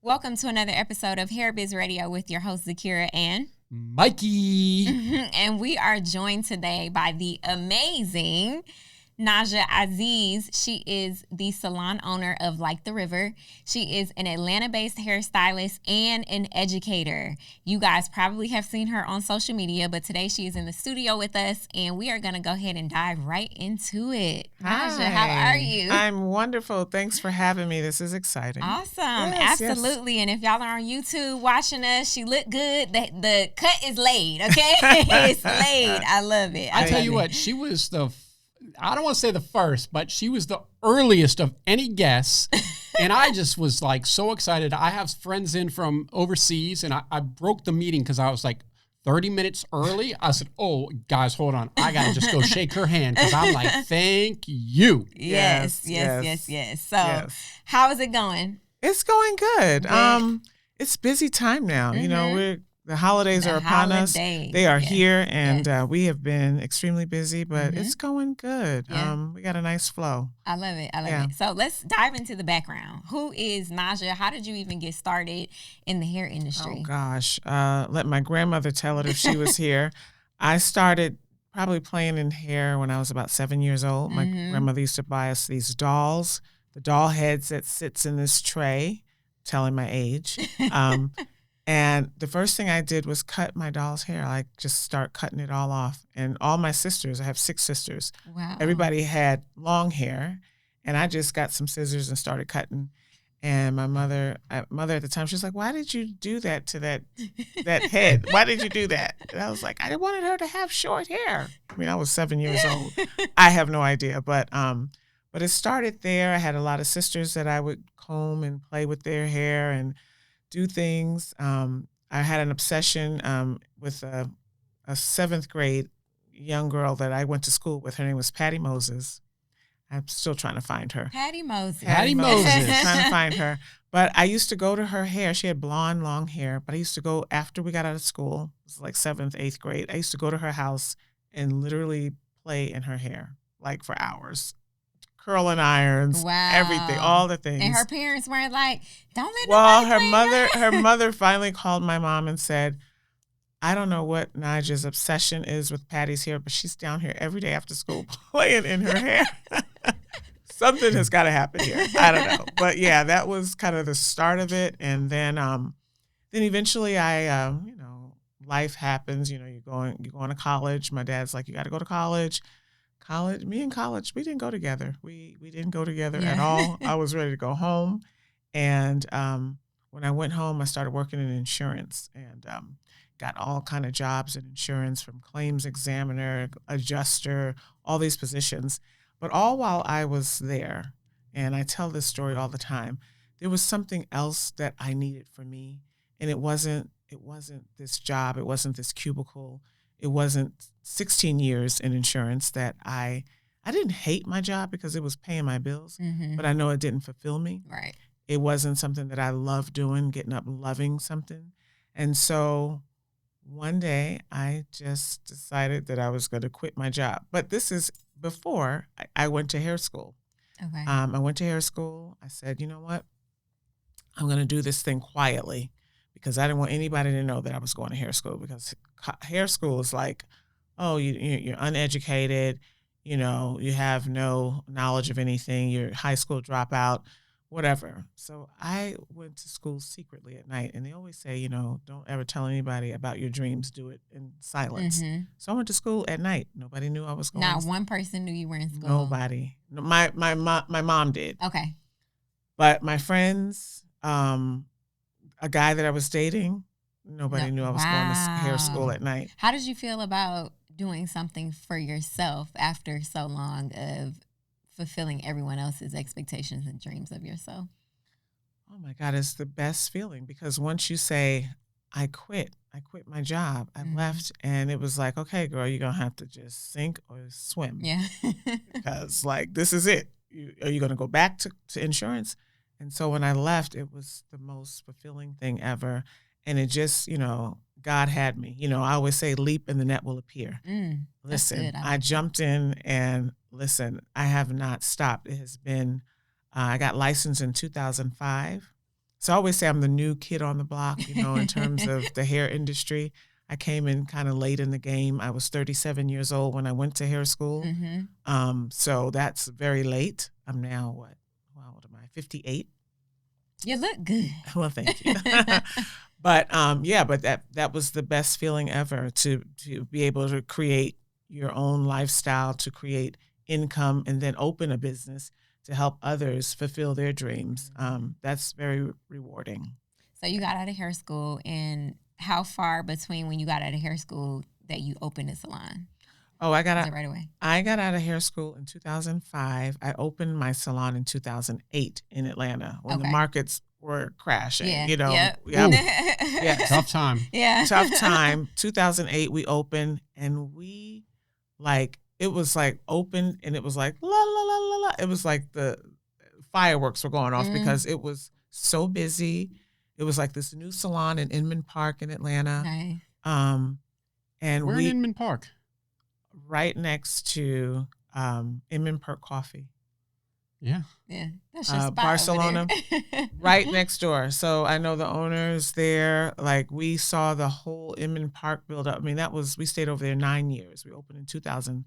Welcome to another episode of Hair Biz Radio with your host, Zakiyrah and Mikey. And we are joined today by the amazing Najah Aziz. She is the salon owner of Like the River. She is an Atlanta-based hairstylist and an educator. You guys probably have seen her on social media, but today she is in the studio with us, and we are going to go ahead and dive right into it. Najah, how are you? I'm wonderful. Thanks for having me. This is exciting. Awesome. Yes, absolutely. Yes. And if y'all are on YouTube watching us, she looked good. The cut is laid, okay? It's laid. I love it. I tell you what, she was I don't want to say the first, but she was the earliest of any guests. And I just was like so excited. I have friends in from overseas, and I broke the meeting because I was like 30 minutes early. I said, oh, guys, hold on. I got to just go shake her hand because I'm like, thank you. Yes. So how is it going? It's going good. It's busy time now. Mm-hmm. You know, the holidays are upon us. They are here, and we have been extremely busy, but it's going good. Yeah. We got a nice flow. I love it. It. So let's dive into the background. Who is Najah? How did you even get started in the hair industry? Oh, gosh. Let my grandmother tell it if she was here. I started probably playing in hair when I was about 7 years old. My grandmother used to buy us these dolls, the doll heads that sits in this tray, telling my age. And the first thing I did was cut my doll's hair. I just start cutting it all off. And all my sisters, I have 6 sisters. Wow. Everybody had long hair. And I just got some scissors and started cutting. And my mother at the time, she was like, why did you do that to that head? Why did you do that? And I was like, I wanted her to have short hair. I mean, I was 7 years old. I have no idea. But it started there. I had a lot of sisters that I would comb and play with their hair and do things. I had an obsession with a 7th grade young girl that I went to school with. Her name was Patty Moses. I'm still trying to find her. Patty Moses. Trying to find her. But I used to go to her hair. She had blonde, long hair. But I used to go after we got out of school. It was like 7th, 8th grade. I used to go to her house and literally play in her hair, like for hours. Curling irons, everything, all the things. And her parents weren't like, don't let her mother finally called my mom and said, I don't know what Najah's obsession is with Patty's hair, but she's down here every day after school playing in her hair. Something has got to happen here. I don't know. But yeah, that was kind of the start of it. And then eventually life happens. You know, you're going to college. My dad's like, you got to go to college. Me and college, we didn't go together. We didn't go together at all. I was ready to go home. And when I went home, I started working in insurance and got all kind of jobs in insurance, from claims examiner, adjuster, all these positions. But all while I was there, and I tell this story all the time, there was something else that I needed for me. And it wasn't this job. It wasn't this cubicle. It wasn't 16 years in insurance that I didn't hate my job because it was paying my bills, but I know it didn't fulfill me. Right. It wasn't something that I loved doing, getting up loving something. And so one day I just decided that I was going to quit my job. But this is before I went to hair school. Okay. I went to hair school. I said, you know what? I'm going to do this thing quietly, because I didn't want anybody to know that I was going to hair school, because hair school is like, oh, you're uneducated, you know, you have no knowledge of anything, you're a high school dropout, whatever. So I went to school secretly at night, and they always say, you know, don't ever tell anybody about your dreams, do it in silence. So I went to school at night. Nobody knew I was going. Not one person knew you were in school. Nobody. My mom did. Okay. But my friends, a guy that I was dating, nobody knew I was going to hair school at night. How did you feel about doing something for yourself after so long of fulfilling everyone else's expectations and dreams of yourself? Oh my God, it's the best feeling, because once you say, I quit my job, I left, and it was like, okay, girl, you're going to have to just sink or swim. Yeah. Because like, this is it. Are you going to go back to insurance? And so when I left, it was the most fulfilling thing ever. And it just, you know, God had me. You know, I always say, leap and the net will appear. Listen, I jumped in, and I have not stopped. It has been, I got licensed in 2005. So I always say I'm the new kid on the block, in terms of the hair industry. I came in kind of late in the game. I was 37 years old when I went to hair school. So that's very late. I'm now, what am I, 58? You look good. Well, thank you. But that was the best feeling ever, to be able to create your own lifestyle, to create income, and then open a business to help others fulfill their dreams. That's very rewarding. So you got out of hair school, and how far between when you got out of hair school that you opened a salon? Oh, I got out right away. I got out of hair school in 2005. I opened my salon in 2008 in Atlanta when the markets were crashing. Yep. Yeah. Tough time. Yeah. Tough time. 2008 we opened, and we it was like open, and it was like la la la la la. It was like the fireworks were going off because it was so busy. It was like this new salon in Inman Park in Atlanta. Okay. And we're in Inman Park. Right next to Inman Park Coffee. Yeah. That's your spot Barcelona. Right next door. So I know the owners there. Like, we saw the whole Inman Park build up. I mean, we stayed over there 9 years. We opened in 2000.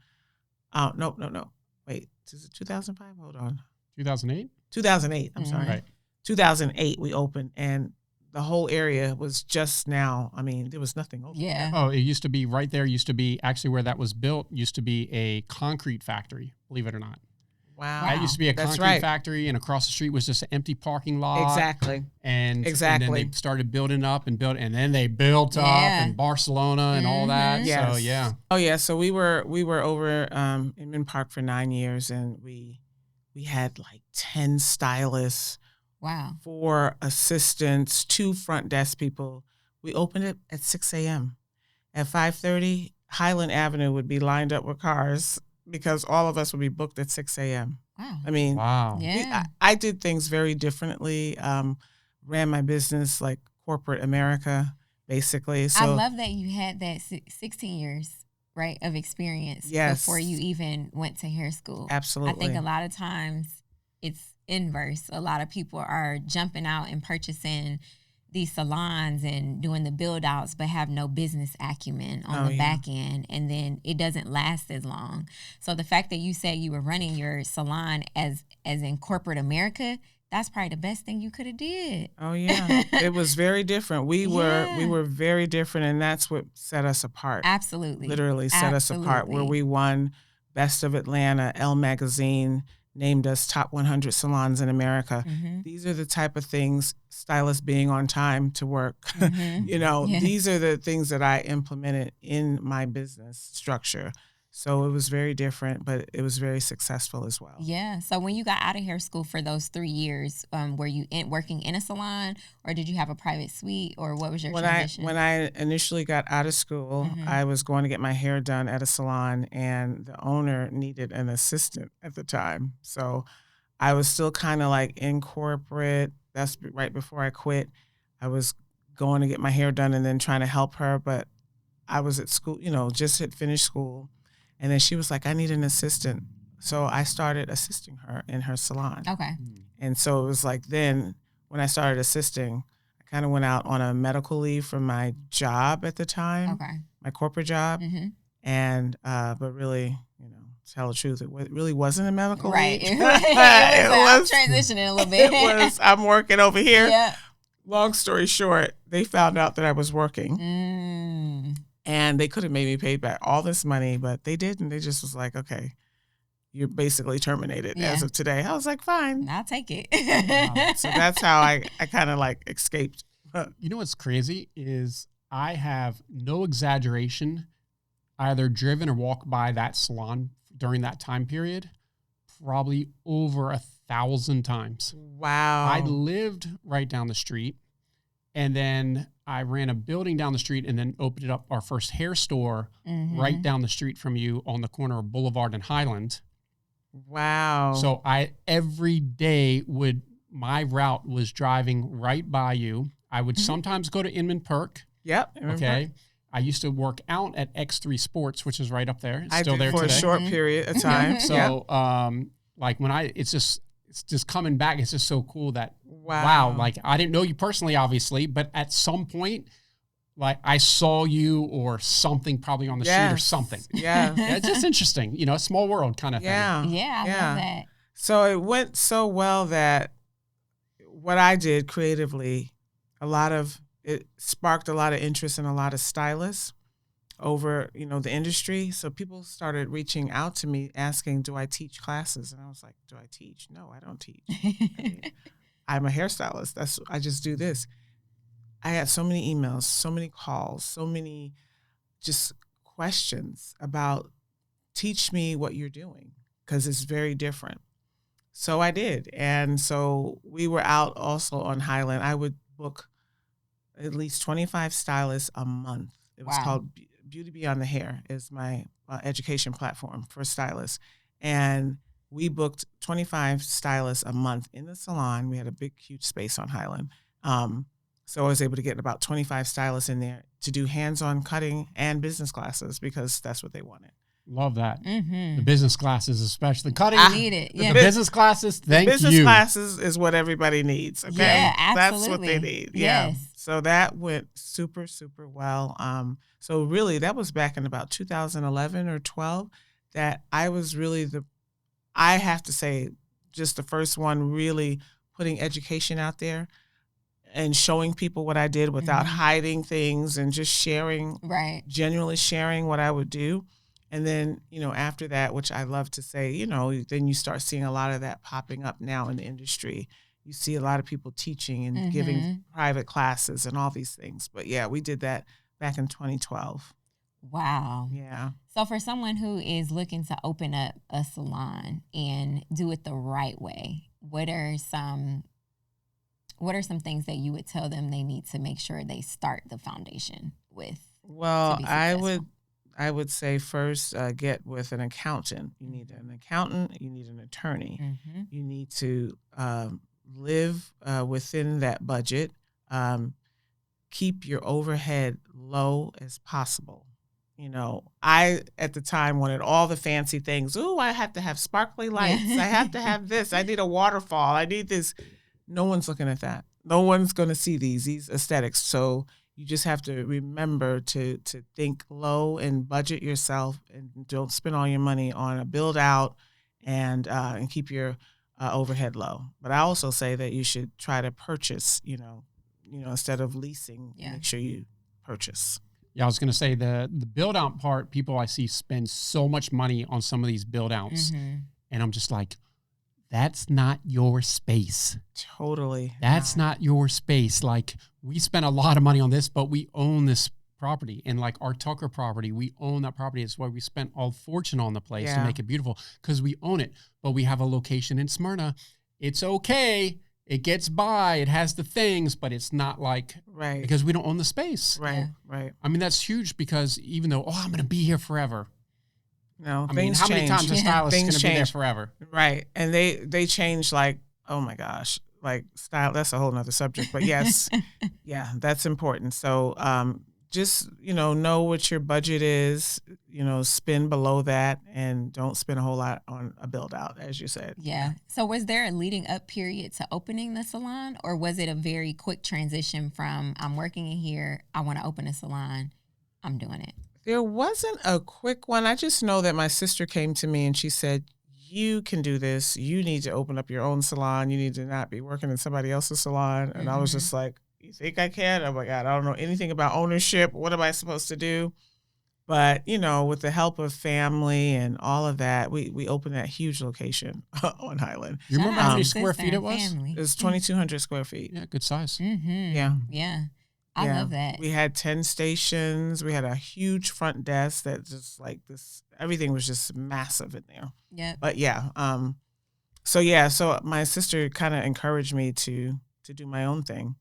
No. Wait, is it 2005? Hold on. 2008? 2008. I'm sorry. Right. 2008 we opened, and the whole area was just now. I mean, there was nothing open. Yeah. Oh, it used to be right there. Used to be actually where that was built. Used to be a concrete factory. Believe it or not. Wow. That used to be a concrete factory, and across the street was just an empty parking lot. Exactly. And then they started building up, and then they built up in Barcelona and all that. Yes. So yeah. Oh yeah. So we were over Inman Park for 9 years, and we had like 10 stylists. Wow. 4 assistants, 2 front desk people. We opened it at 6 a.m. At 5:30, Highland Avenue would be lined up with cars because all of us would be booked at 6 a.m. Wow. I mean, Yeah. I did things very differently. Ran my business like corporate America, basically. So I love that you had that 16 years, right, of experience before you even went to hair school. Absolutely. I think a lot of times it's inverse. A lot of people are jumping out and purchasing these salons and doing the build outs, but have no business acumen on the back end, and then it doesn't last as long. So the fact that you said you were running your salon as in corporate America, that's probably the best thing you could have did. Oh yeah, it was very different. We were very different, and that's what set us apart. Absolutely, literally set us apart. Where we won Best of Atlanta, Elle magazine named us top 100 salons in America. These are the type of things, stylists being on time to work. These are the things that I implemented in my business structure. So it was very different, but it was very successful as well. Yeah. So when you got out of hair school for those 3 years, were you working in a salon, or did you have a private suite, or what was your transition? When I initially got out of school, I was going to get my hair done at a salon, and the owner needed an assistant at the time. So I was still kind of like in corporate. That's right before I quit. I was going to get my hair done and then trying to help her, but I was at school, just had finished school. And then she was like, I need an assistant. So I started assisting her in her salon. Okay. And so it was like, then when I started assisting, I kind of went out on a medical leave from my job at the time, my corporate job. And, but really, to tell the truth, it really wasn't a medical leave. It was transitioning a little bit. It was, I'm working over here. Yeah. Long story short, they found out that I was working. And they could have made me pay back all this money, but they didn't. They just was like, okay, you're basically terminated as of today. I was like, fine. I'll take it. So that's how I kind of like escaped. You know what's crazy is I have no exaggeration either driven or walked by that salon during that time period probably over 1,000 times. Wow. I lived right down the street, and then I ran a building down the street and then opened up our first hair store right down the street from you on the corner of Boulevard and Highland. Wow. So every day my route was driving right by you. I would sometimes go to Inman Park. Yep. Okay. I used to work out at X3 Sports, which is right up there. It's I still did there for today. a short period of time. So like when it's just coming back, it's just so cool that wow, like I didn't know you personally, obviously, but at some point, like I saw you or something probably on the street or something. Yeah. Yeah, it's just interesting, a small world kind of thing. Yeah, I love that. So it went so well that what I did creatively, it sparked a lot of interest in a lot of stylists over, the industry. So people started reaching out to me asking, do I teach classes? And I was like, do I teach? No, I don't teach. I'm a hairstylist. I just do this. I had so many emails, so many calls, so many just questions about teach me what you're doing because it's very different. So I did. And so we were out also on Highland. I would book at least 25 stylists a month. It was called Beauty Beyond the Hair is my education platform for stylists. And we booked 25 stylists a month in the salon. We had a big, huge space on Highland. So I was able to get about 25 stylists in there to do hands-on cutting and business classes because that's what they wanted. Love that. The business classes, especially cutting. I need it. Yeah. The business classes, thank you. Business classes is what everybody needs. Okay, yeah, absolutely. That's what they need. Yeah. Yes. So that went super, super well. So really, that was back in about 2011 or 12 that I was really I have to say, just the first one really putting education out there and showing people what I did without hiding things and just sharing, genuinely sharing what I would do. And then, after that, which I love to say, then you start seeing a lot of that popping up now in the industry. You see a lot of people teaching and giving private classes and all these things. But yeah, we did that back in 2012. Wow. Yeah. So for someone who is looking to open up a salon and do it the right way, what are some things that you would tell them they need to make sure they start the foundation with? Well, I would say first get with an accountant. You need an accountant. You need an attorney. You need to live within that budget. Keep your overhead low as possible. I, at the time, wanted all the fancy things. Ooh, I have to have sparkly lights. I have to have this. I need a waterfall. I need this. No one's looking at that. No one's going to see these aesthetics. So you just have to remember to think low and budget yourself and don't spend all your money on a build out and keep your overhead low. But I also say that you should try to purchase, instead of leasing, make sure you purchase. Yeah, I was going to say the build out part, people I see spend so much money on some of these build outs. And I'm just like, that's not your space. Totally. That's not your space. Like, we spent a lot of money on this, but we own this property. And like our Tucker property, we own that property. It's why we spent all fortune on the place to make it beautiful because we own it. But we have a location in Smyrna. It's okay. It gets by. It has the things, but it's not like, because we don't own the space. Right. I mean, that's huge because even though, I'm going to be here forever. No, I mean, how many times a stylist is going to be there forever? Right. And they change like, oh my gosh, like style, that's a whole nother subject. But yes, that's important. So just, know what your budget is, spend below that and don't spend a whole lot on a build out, as you said. Yeah. So was there a leading up period to opening the salon, or was it a very quick transition from I'm working in here, I want to open a salon, I'm doing it? There wasn't a quick one. I just know that my sister came to me and she said, you can do this. You need to open up your own salon. You need to not be working in somebody else's salon. And I was just like, you think I can? Oh my God, I don't know anything about ownership. What am I supposed to do? But, with the help of family and all of that, we opened that huge location on Highland. You remember how many square feet it was? It was 2,200 square feet. Yeah, good size. Yeah. I love that. We had 10 stations. We had a huge front desk that just like this, everything was just massive in there. Yeah. But so my sister kind of encouraged me to do my own thing.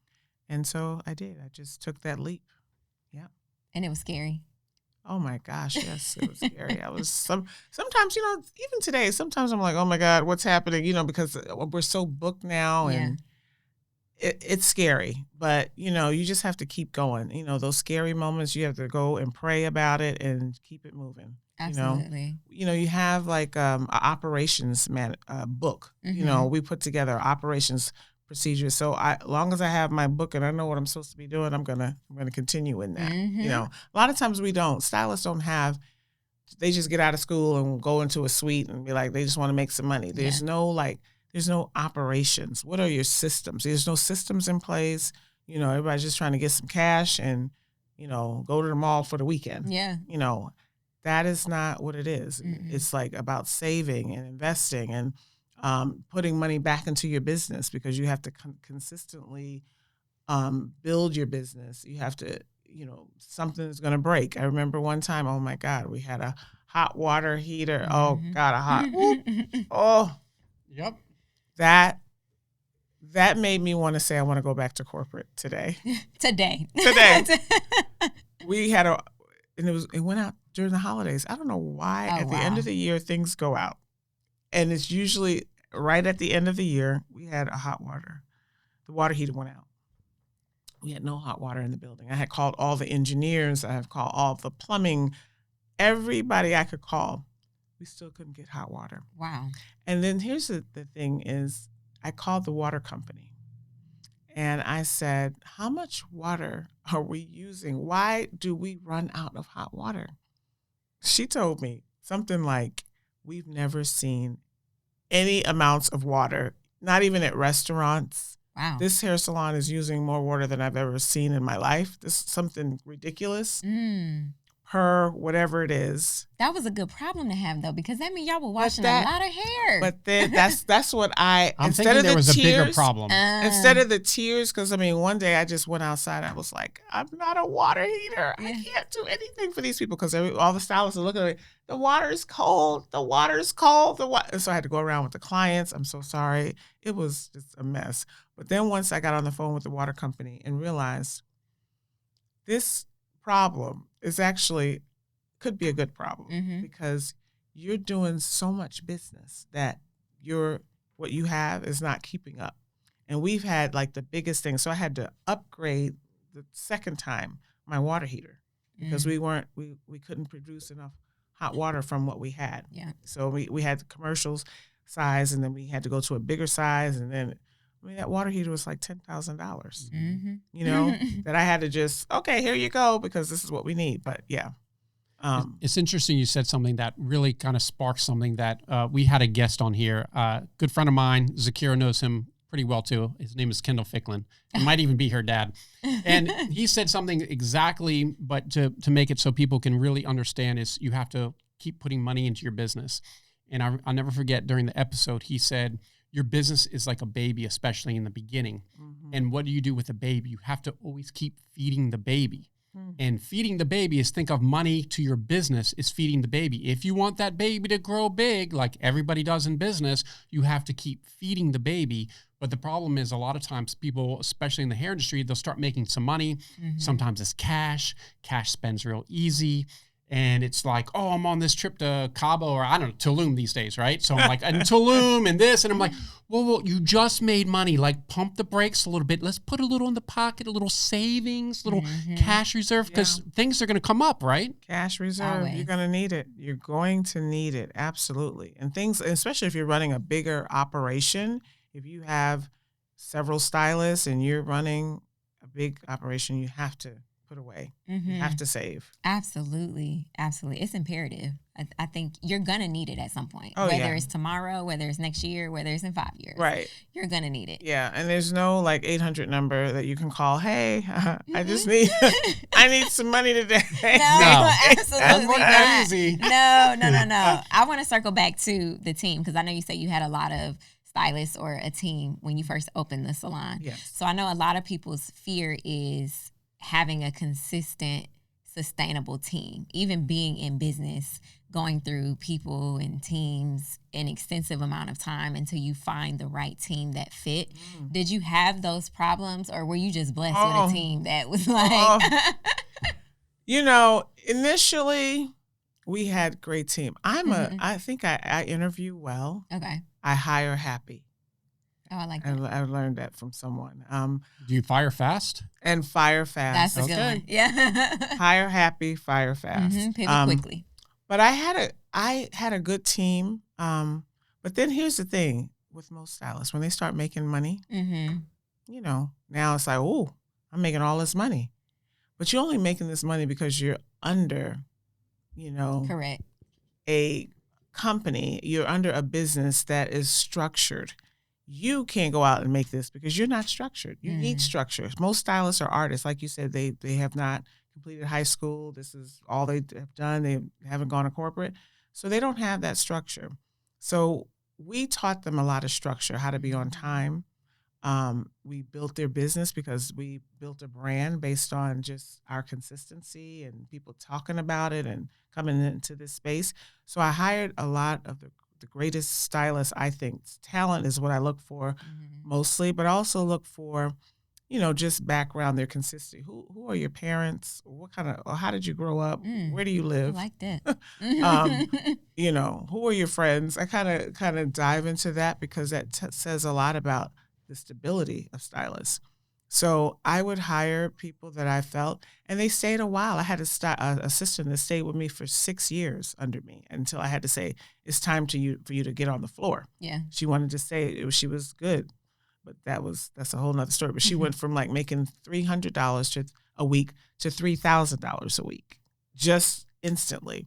And so I did. I just took that leap. Yeah. And it was scary. Oh my gosh, yes, it was scary. I was sometimes, even today, sometimes I'm like, oh my God, what's happening? Because we're so booked now and it's scary, but you just have to keep going. Those scary moments, you have to go and pray about it and keep it moving. Absolutely. You have like an operations book. We put together operations procedures. So as long as I have my book and I know what I'm supposed to be doing, I'm gonna continue in that. Mm-hmm. You know, a lot of times we don't. Stylists don't have. They just get out of school and go into a suite and be like, they just want to make some money. There's no operations. What are your systems? There's no systems in place. You know, everybody's just trying to get some cash and, you know, go to the mall for the weekend. Yeah. You know, that is not what it is. Mm-mm. It's like about saving and investing and putting money back into your business, because you have to consistently build your business. You have to, you know, something is going to break. I remember one time, oh my God, we had a hot water heater. Mm-hmm. Oh God, a hot, oh. Yep. That made me want to say I want to go back to corporate today. Today. We had it went out during the holidays. I don't know why at the end of the year things go out. And it's usually right at the end of the year, we had a hot water. The water heater went out. We had no hot water in the building. I had called all the engineers. I have called all the plumbing, everybody I could call. We still couldn't get hot water. Wow. And then here's the thing is, I called the water company and I said, how much water are we using? Why do we run out of hot water? She told me something like, we've never seen any amounts of water, not even at restaurants. Wow. This hair salon is using more water than I've ever seen in my life. This is something ridiculous. Per whatever it is. That was a good problem to have, though, because that means y'all were washing a lot of hair. But then that's what I'm thinking there was a bigger problem. Instead of the tears, because I mean, one day I just went outside. I was like, I'm not a water heater. Yeah. I can't do anything for these people, because all the stylists are looking at me. The water is cold. The water is cold. And so I had to go around with the clients. I'm so sorry. It was just a mess. But then once I got on the phone with the water company and realized this problem is actually could be a good problem, because you're doing so much business that what you have is not keeping up. And we've had like the biggest thing. So I had to upgrade the second time my water heater, because we couldn't produce enough hot water from what we had. Yeah. So we had the commercials size, and then we had to go to a bigger size, and then that water heater was like $10,000, you know, that I had to just, okay, here you go, because this is what we need. But yeah. It's interesting you said something that really kind of sparked something that we had a guest on here. Good friend of mine, Zakiyrah knows him pretty well too. His name is Kendall Ficklin. He might even be her dad. And he said something exactly, but to make it so people can really understand, is you have to keep putting money into your business. And I'll never forget, during the episode, he said, your business is like a baby, especially in the beginning. And what do you do with a baby? You have to always keep feeding the baby. And feeding the baby is, think of money to your business is feeding the baby. If you want that baby to grow big, like everybody does in business, you have to keep feeding the baby. But the problem is, a lot of times people, especially in the hair industry, they'll start making some money. Sometimes it's cash. Cash spends real easy. And it's like, oh, I'm on this trip to Cabo, or I don't know, Tulum these days, right? So I'm like, and Tulum and this. And I'm like, well, you just made money. Like, pump the brakes a little bit. Let's put a little in the pocket, a little savings, little cash reserve, because things are going to come up, right? Cash reserve. Always. You're going to need it. You're going to need it. Absolutely. And things, especially if you're running a bigger operation, if you have several stylists and you're running a big operation, you have to put away. You have to save. Absolutely. It's imperative. I think you're going to need it at some point. Oh, whether it's tomorrow, whether it's next year, whether it's in 5 years. Right. You're going to need it. Yeah. And there's no like 800 number that you can call. Hey, I just need, I need some money today. No, absolutely not. That easy. No. I want to circle back to the team, because I know you said you had a lot of stylists or a team when you first opened the salon. Yes. So I know a lot of people's fear is having a consistent, sustainable team, even being in business, going through people and teams an extensive amount of time until you find the right team that fit. Did you have those problems, or were you just blessed with a team that was like... You know, initially we had great team. I think I interview well. Okay. I hire happy. Oh, I like that. I learned that from someone. Do you fire fast? And fire fast. That's a good one. Yeah. Hire happy, fire fast. Pivot quickly. But I had a good team. But then here's the thing. with most stylists. When they start making money, Mm-hmm. you know, now it's like, oh, I'm making all this money. But you're only making this money because you're under, you know, Correct. a company, you're under a business that is structured. You can't go out and make this because you're not structured. You need structure. Most stylists are artists. Like you said, they have not completed high school. This is all they have done. They haven't gone to corporate. So they don't have that structure. So we taught them a lot of structure, how to be on time. We built their business because we built a brand based on just our consistency and people talking about it and coming into this space. So I hired a lot of the greatest stylists. I think talent is what I look for mostly, but I also look for, you know, just background, their consistency. Who are your parents? What kind of, or how did you grow up? Where do you live? I like that. You know, who are your friends? I kind of dive into that because that says a lot about the stability of stylists. So I would hire people that I felt, and they stayed a while. I had a assistant that stayed with me for 6 years under me until I had to say, it's time for you to get on the floor. Yeah. She wanted to say she was good, but that's a whole nother story. But she went from like making $300 a week to $3,000 a week, just instantly.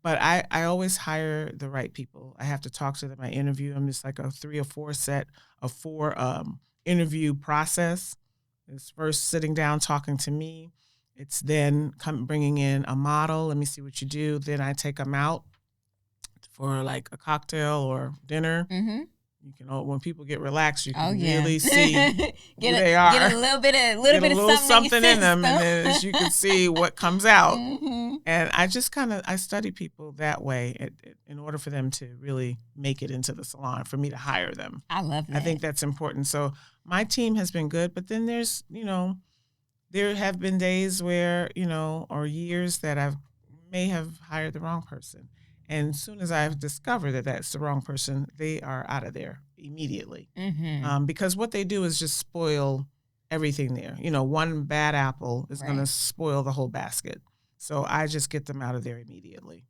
But I always hire the right people. I have to talk to them. I interview them. It's like a 3 or 4 set of 4 interview process. It's first sitting down, talking to me. It's then bringing in a model. Let me see what you do. Then I take them out for like a cocktail or dinner. Mm-hmm. You can, when people get relaxed, you can yeah. really see who they are. Get a little bit of something in them, and then you can see what comes out. Mm-hmm. And I just I study people that way in order for them to really make it into the salon, for me to hire them. I love that. I think that's important. So my team has been good, but then there's, you know, there have been days where, you know, or years that I may have hired the wrong person. And as soon as I've discovered that that's the wrong person, they are out of there immediately. Mm-hmm. Because what they do is just spoil everything there. You know, one bad apple is going to spoil the whole basket. So I just get them out of there immediately.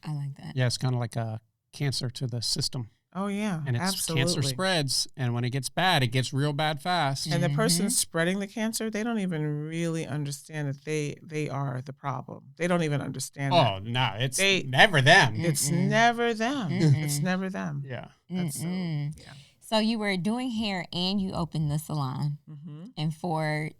I like that. Yeah, it's kind of like a cancer to the system. Oh, yeah, and it's absolutely. Cancer spreads, and when it gets bad, it gets real bad fast. And the person spreading the cancer, they don't even really understand that they are the problem. They don't even understand that. Oh, no, it's never them. It's never them. It's never them. Yeah. That's yeah. So you were doing hair and you opened the salon. Mm-hmm. And for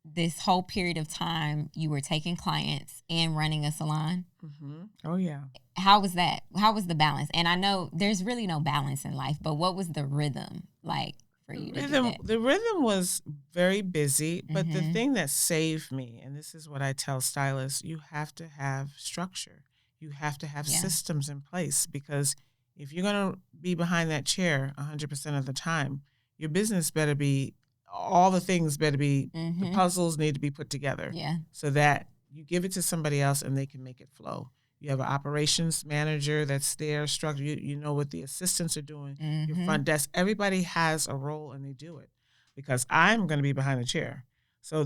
this whole period of time, you were taking clients and running a salon. Mm-hmm. Oh, yeah. How was that? How was the balance? And I know there's really no balance in life, but what was the rhythm like for you to do that? The rhythm was very busy, but the thing that saved me, and this is what I tell stylists, you have to have structure. You have to have systems in place, because if you're going to be behind that chair 100% of the time, your business better be, all the things better be, the puzzles need to be put together so that you give it to somebody else and they can make it flow. You have an operations manager that's there, structured. You know what the assistants are doing, your front desk. Everybody has a role and they do it, because I'm going to be behind the chair. So,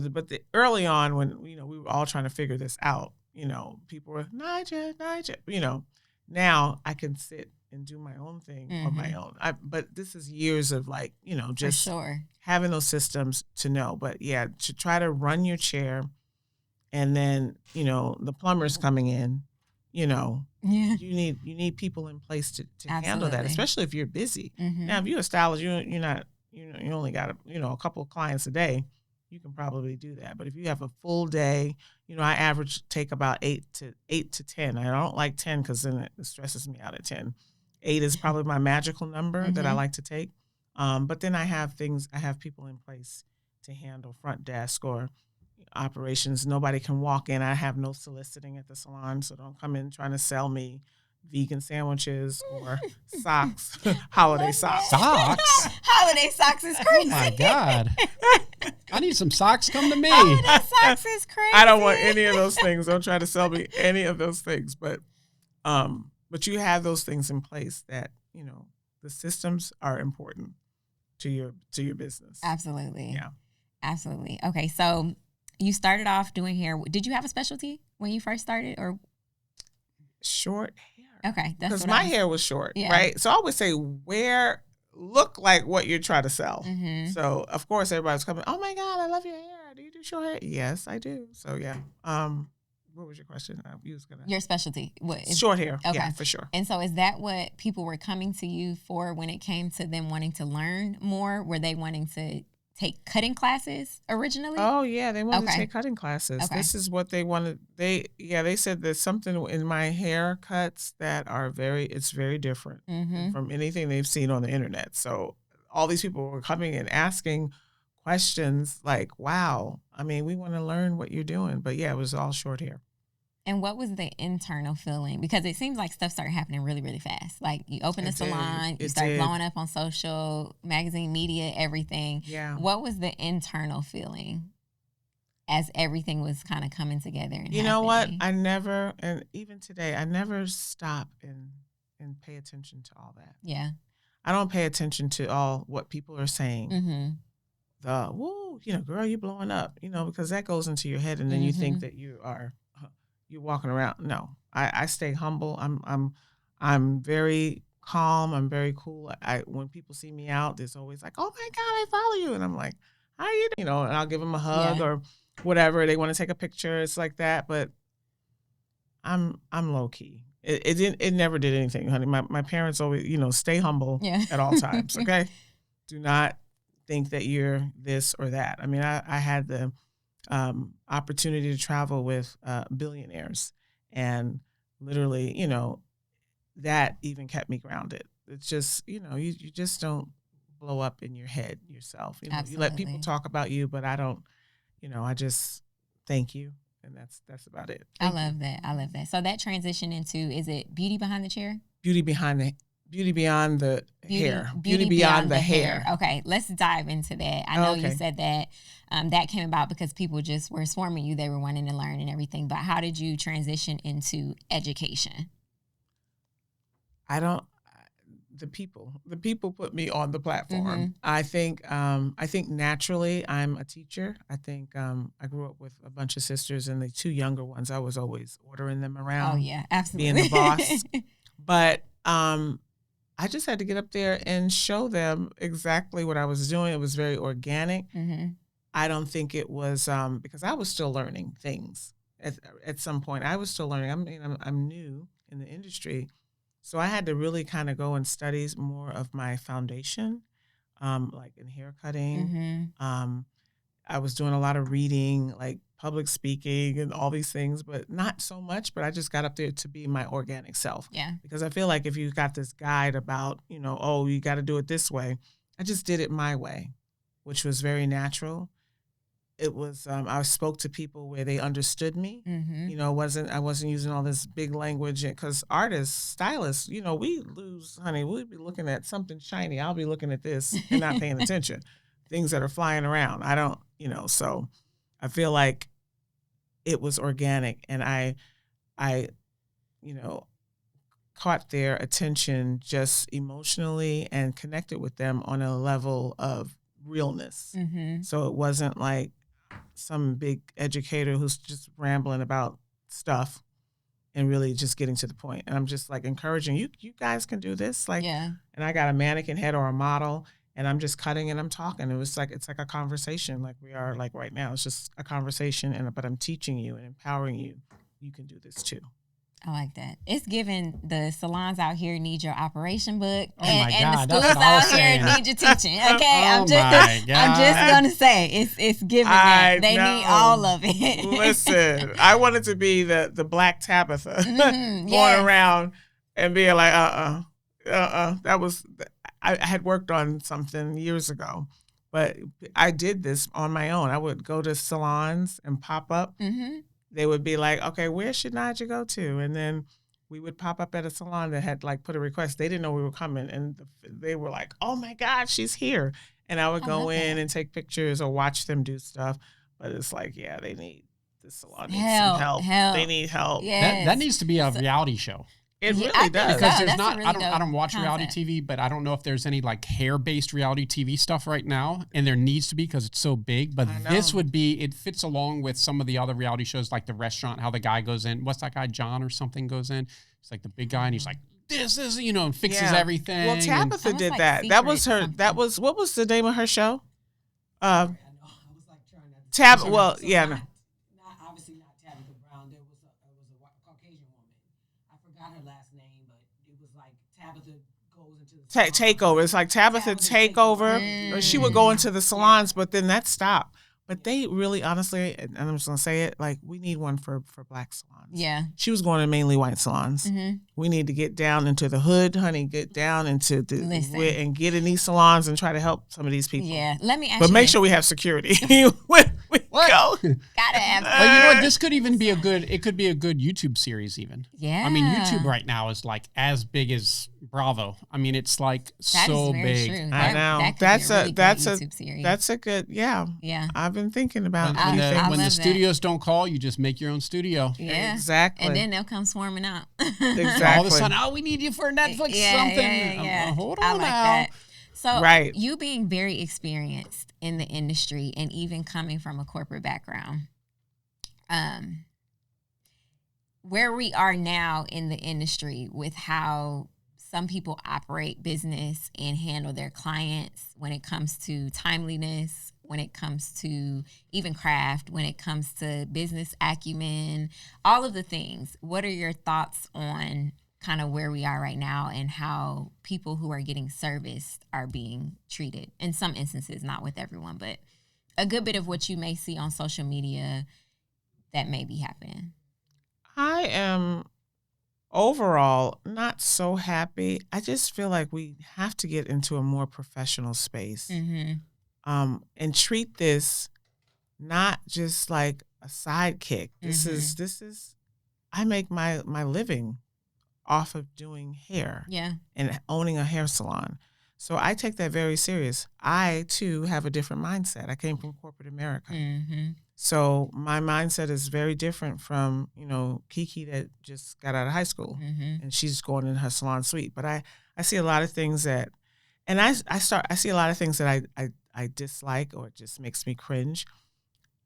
early on when, you know, we were all trying to figure this out, you know, people were, Najah, you know, now I can sit and do my own thing on my own. But this is years of, like, you know, just having those systems to know. But yeah, to try to run your chair, and then, you know, the plumber's coming in, you know, you need people in place to handle that, especially if you're busy. Now, if you're a stylist, you only got a couple of clients a day, you can probably do that. But if you have a full day, you know, I average take about 8 to 10. I don't like 10 because then it stresses me out at 10. 8 is probably my magical number that I like to take. But then I have people in place to handle front desk or operations. Nobody can walk in. I have no soliciting at the salon, so don't come in trying to sell me vegan sandwiches or socks, holiday socks. Socks? Holiday socks is crazy. Oh, my God. I need some socks. Come to me. Holiday socks is crazy. I don't want any of those things. Don't try to sell me any of those things. But you have those things in place that, you know, the systems are important to your business. Absolutely. Yeah. Absolutely. Okay, so you started off doing hair. Did you have a specialty when you first started, or short hair? Okay, that's because my hair was short, Yeah. right? So I would say, where look like what you're trying to sell. Mm-hmm. So of course everybody's coming, oh my God, I love your hair. Do you do short hair? Yes, I do. So yeah. What was your question? Your specialty. What is short hair. Okay. Yeah, for sure. And so is that what people were coming to you for when it came to them wanting to learn more? Were they wanting to take cutting classes originally? Oh yeah, they wanted Okay. to take cutting classes. Okay. This is what they wanted. They said there's something in my haircuts that are it's very different Mm-hmm. from anything they've seen on the internet. So all these people were coming and asking questions like, wow, I mean, we want to learn what you're doing. But yeah, it was all short hair. And what was the internal feeling? Because it seems like stuff started happening really, really fast. Like you open a salon, you start blowing up on social, magazine, media, everything. Yeah. What was the internal feeling as everything was kind of coming together? And you know what? happening? I never, and even today, I never stop and pay attention to all that. Yeah. I don't pay attention to all what people are saying. Mm-hmm. The woo, girl, you blowing up, because that goes into your head, and then you think that you're walking around. No, I stay humble. I'm very calm. I'm very cool. When people see me out, there's always like, oh my God, I follow you, and I'm like, how are you doing? And I'll give them a hug or whatever. They want to take a picture. It's like that, but I'm low key. It never did anything, honey. My parents always, stay humble at all times. Okay, do not think that you're this or that. I mean, I had the opportunity to travel with billionaires, and literally, that even kept me grounded. It's just, you just don't blow up in your head yourself. You let people talk about you, but I don't. I just thank you, and that's about it. I love that. So that transition into, is it beauty behind the chair? Beauty beyond the hair. Beauty beyond the hair. Okay, let's dive into that. I know you said that that came about because people just were swarming you. They were wanting to learn and everything. But how did you transition into education? The people put me on the platform. Mm-hmm. I think naturally I'm a teacher. I think I grew up with a bunch of sisters, and the two younger ones, I was always ordering them around. Oh yeah, absolutely. Being the boss. But I just had to get up there and show them exactly what I was doing. It was very organic. Mm-hmm. I don't think it was because I was still learning things at some point. I was still learning. I'm new in the industry, so I had to really kind of go and study more of my foundation, like in hair cutting. Mm-hmm. I was doing a lot of reading, like public speaking and all these things, but not so much. But I just got up there to be my organic self. Yeah. Because I feel like if you got this guide about, you got to do it this way, I just did it my way, which was very natural. It was, I spoke to people where they understood me. Mm-hmm. I wasn't using all this big language, because artists, stylists, we lose, honey, we'll be looking at something shiny. I'll be looking at this and not paying attention. Things that are flying around. I don't, so I feel like it was organic, and I caught their attention just emotionally and connected with them on a level of realness. Mm-hmm. So it wasn't like some big educator who's just rambling about stuff and really just getting to the point. And I'm just like encouraging you guys can do this. Like, and I got a mannequin head or a model, and I'm just cutting and I'm talking. It's like a conversation, like we are like right now. It's just a conversation, but I'm teaching you and empowering you. You can do this too. I like that. It's given the salons out here need your operation book, and the schools out here need your teaching. Okay, I'm just gonna say it's given that they need all of it. Listen, I wanted to be the Black Tabitha, going around and being like, that was. I had worked on something years ago, but I did this on my own. I would go to salons and pop up. Mm-hmm. They would be like, okay, where should Naja go to? And then we would pop up at a salon that had like put a request. They didn't know we were coming. And they were like, oh my God, she's here. And I would go in and take pictures or watch them do stuff. But it's like, they need, the salon needs some help. They need help. Yes. That needs to be a reality show. It really does. Because there's not, I don't watch reality TV, but I don't know if there's any like hair-based reality TV stuff right now, and there needs to be because it's so big. But this would be, it fits along with some of the other reality shows, like The Restaurant, how the guy goes in. What's that guy, John or something, goes in? It's like the big guy, and he's like this is, and fixes everything. Well, Tabitha did that. That was her. Something. That was, what was the name of her show? I know. I was like trying to. Tab. Well, So yeah. not obviously not Tabitha Brown. There was a Caucasian woman. I forgot her last name, but it was like Tabitha goes into the Takeover. It's like Tabitha Takeover. She would go into the salons, but then that stopped. But they really, honestly, and I'm just gonna say it, like, we need one for Black salons. Yeah. She was going to mainly white salons. Mm-hmm. We need to get down into the hood, honey. Get down into and get in these salons and try to help some of these people. Yeah. Let me ask But you make this. sure we have security when we go. Gotta have. Well, you know what? This could even be it could be a good YouTube series even. Yeah. I mean, YouTube right now is like as big as Bravo. I mean, it's like That so is very big. true. I know. That could That's be a really great YouTube series. That's a good, yeah. Yeah. I've been thinking about When the, I when the love studios don't call, you just make your own studio. Yeah. Exactly. And then they'll come swarming out. Exactly. All of a sudden, we need you for Netflix something. Yeah. Hold I on like now. that. So Right. you being very experienced in the industry and even coming from a corporate background, where we are now in the industry with how some people operate business and handle their clients when it comes to timeliness, when it comes to even craft, when it comes to business acumen, all of the things. What are your thoughts on kind of where we are right now and how people who are getting serviced are being treated? In some instances, not with everyone, but a good bit of what you may see on social media that may be happening. I am overall not so happy. I just feel like we have to get into a more professional space. Mm-hmm. And treat this not just like a sidekick. This is I make my living off of doing hair and owning a hair salon. So I take that very serious. I too have a different mindset. I came from corporate America. Mm-hmm. So my mindset is very different from, Kiki that just got out of high school and she's going in her salon suite. But I see a lot of things that, and I see a lot of things that I dislike or it just makes me cringe.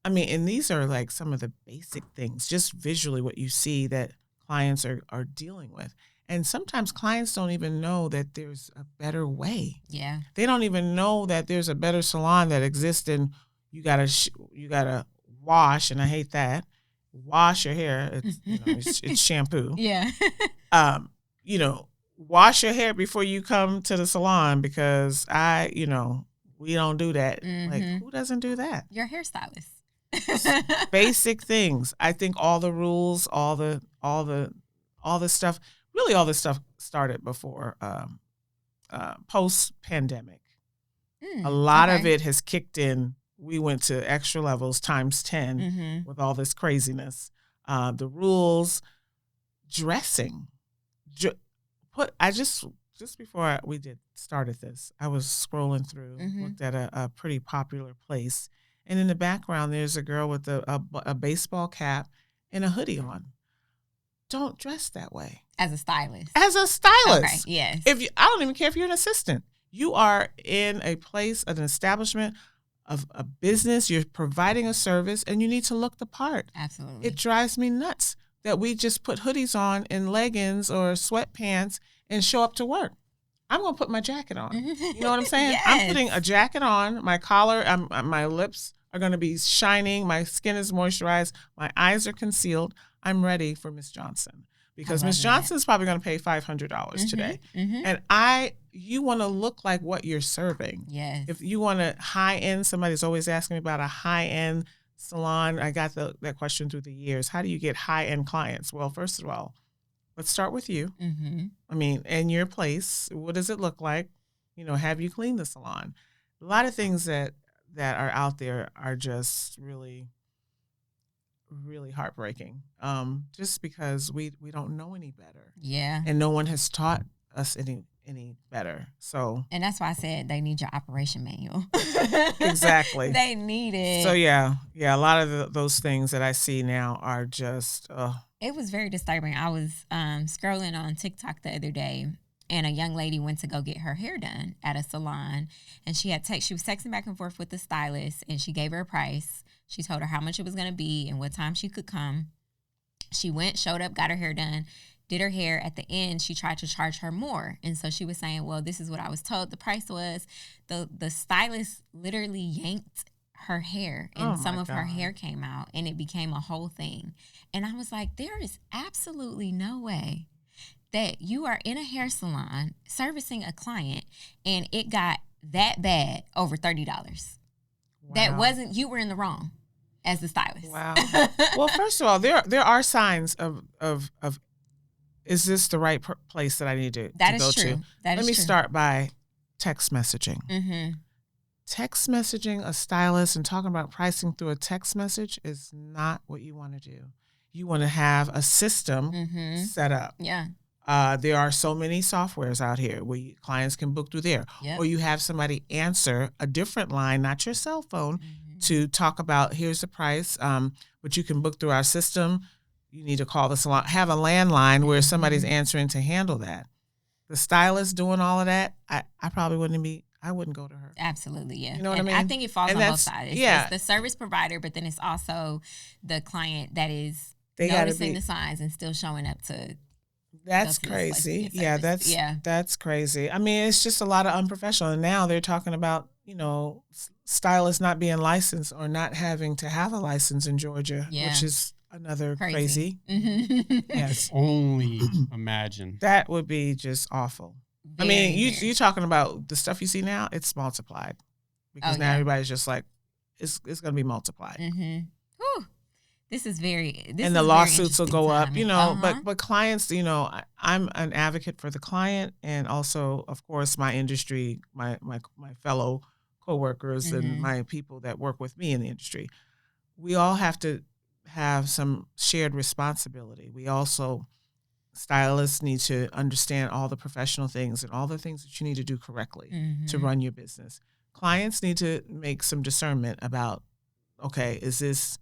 I mean, and these are like some of the basic things, just visually what you see that clients are dealing with. And sometimes clients don't even know that there's a better way. Yeah. They don't even know that there's a better salon that exists and you gotta wash, and I hate that. Wash your hair. It's, it's shampoo. Yeah. Wash your hair before you come to the salon because we don't do that. Like, who doesn't do that? You're a hairstylist. Basic things. I think all the rules, all the stuff, really all this stuff started before post-pandemic. A lot of it has kicked in. We went to extra levels times 10 with all this craziness. The rules, dressing. Just before we started this, I was scrolling through, looked at a pretty popular place, and in the background there's a girl with a baseball cap and a hoodie on. Don't dress that way. As a stylist. As a stylist. Okay, yes. I don't even care if you're an assistant. You are in a place, an establishment of a business. You're providing a service, and you need to look the part. Absolutely. It drives me nuts that we just put hoodies on and leggings or sweatpants and show up to work. I'm going to put my jacket on. You know what I'm saying? Yes. I'm putting a jacket on, my collar, my lips are going to be shining, my skin is moisturized, my eyes are concealed. I'm ready for Miss Johnson because Miss Johnson's probably going to pay $500 today. And you want to look like what you're serving. Yes. If you want a high-end, somebody's always asking me about a high-end salon. I got that question through the years. How do you get high-end clients? Well, first of all, let's start with you. I mean, in your place, what does it look like? Have you cleaned the salon? A lot of things that are out there are just really, really heartbreaking. Just because we don't know any better. Yeah. And no one has taught us any better. So. And that's why I said they need your operation manual. Exactly. They need it. So yeah, a lot of those things that I see now are just. It was very disturbing. I was scrolling on TikTok the other day, and a young lady went to go get her hair done at a salon, and she was texting back and forth with the stylist, and she gave her a price. She told her how much it was going to be and what time she could come. She went, showed up, got her hair done. did her hair. At the end, she tried to charge her more. And so she was saying, well, this is what I was told the price was. The stylist literally yanked her hair, and some of her hair came out, and it became a whole thing. And I was like, there is absolutely no way that you are in a hair salon servicing a client and it got that bad over $30. Wow. That wasn't, you were in the wrong as the stylist. Wow. Well, first of all, there are signs of is this the right place that I need to go to? Let me start by text messaging. Mm-hmm. Text messaging a stylist and talking about pricing through a text message is not what you want to do. You want to have a system set up. Yeah. There are so many softwares out here where clients can book through there. Yep. Or you have somebody answer a different line, not your cell phone, to talk about, here's the price, but you can book through our system. You need to call the salon. Have a landline where somebody's answering to handle that. The stylist doing all of that, I probably I wouldn't go to her. Absolutely, yeah. You know what I mean? I think it falls on both sides. It's the service provider, but then it's also the client that is noticing the signs and still showing up to. That's crazy. Yeah, that's crazy. I mean, it's just a lot of unprofessional. And now they're talking about, stylists not being licensed or not having to have a license in Georgia, which is another crazy. Yes. Only imagine. That would be just awful. I mean, you talking about the stuff you see now, it's multiplied. Because now everybody's just like, it's going to be multiplied. Mm-hmm. Whew. This is and the lawsuits will go up, but clients, I'm an advocate for the client and also, of course, my industry, my fellow coworkers and my people that work with me in the industry. We all have to have some shared responsibility. We also, stylists need to understand all the professional things and all the things that you need to do correctly to run your business. Clients need to make some discernment about, okay, is this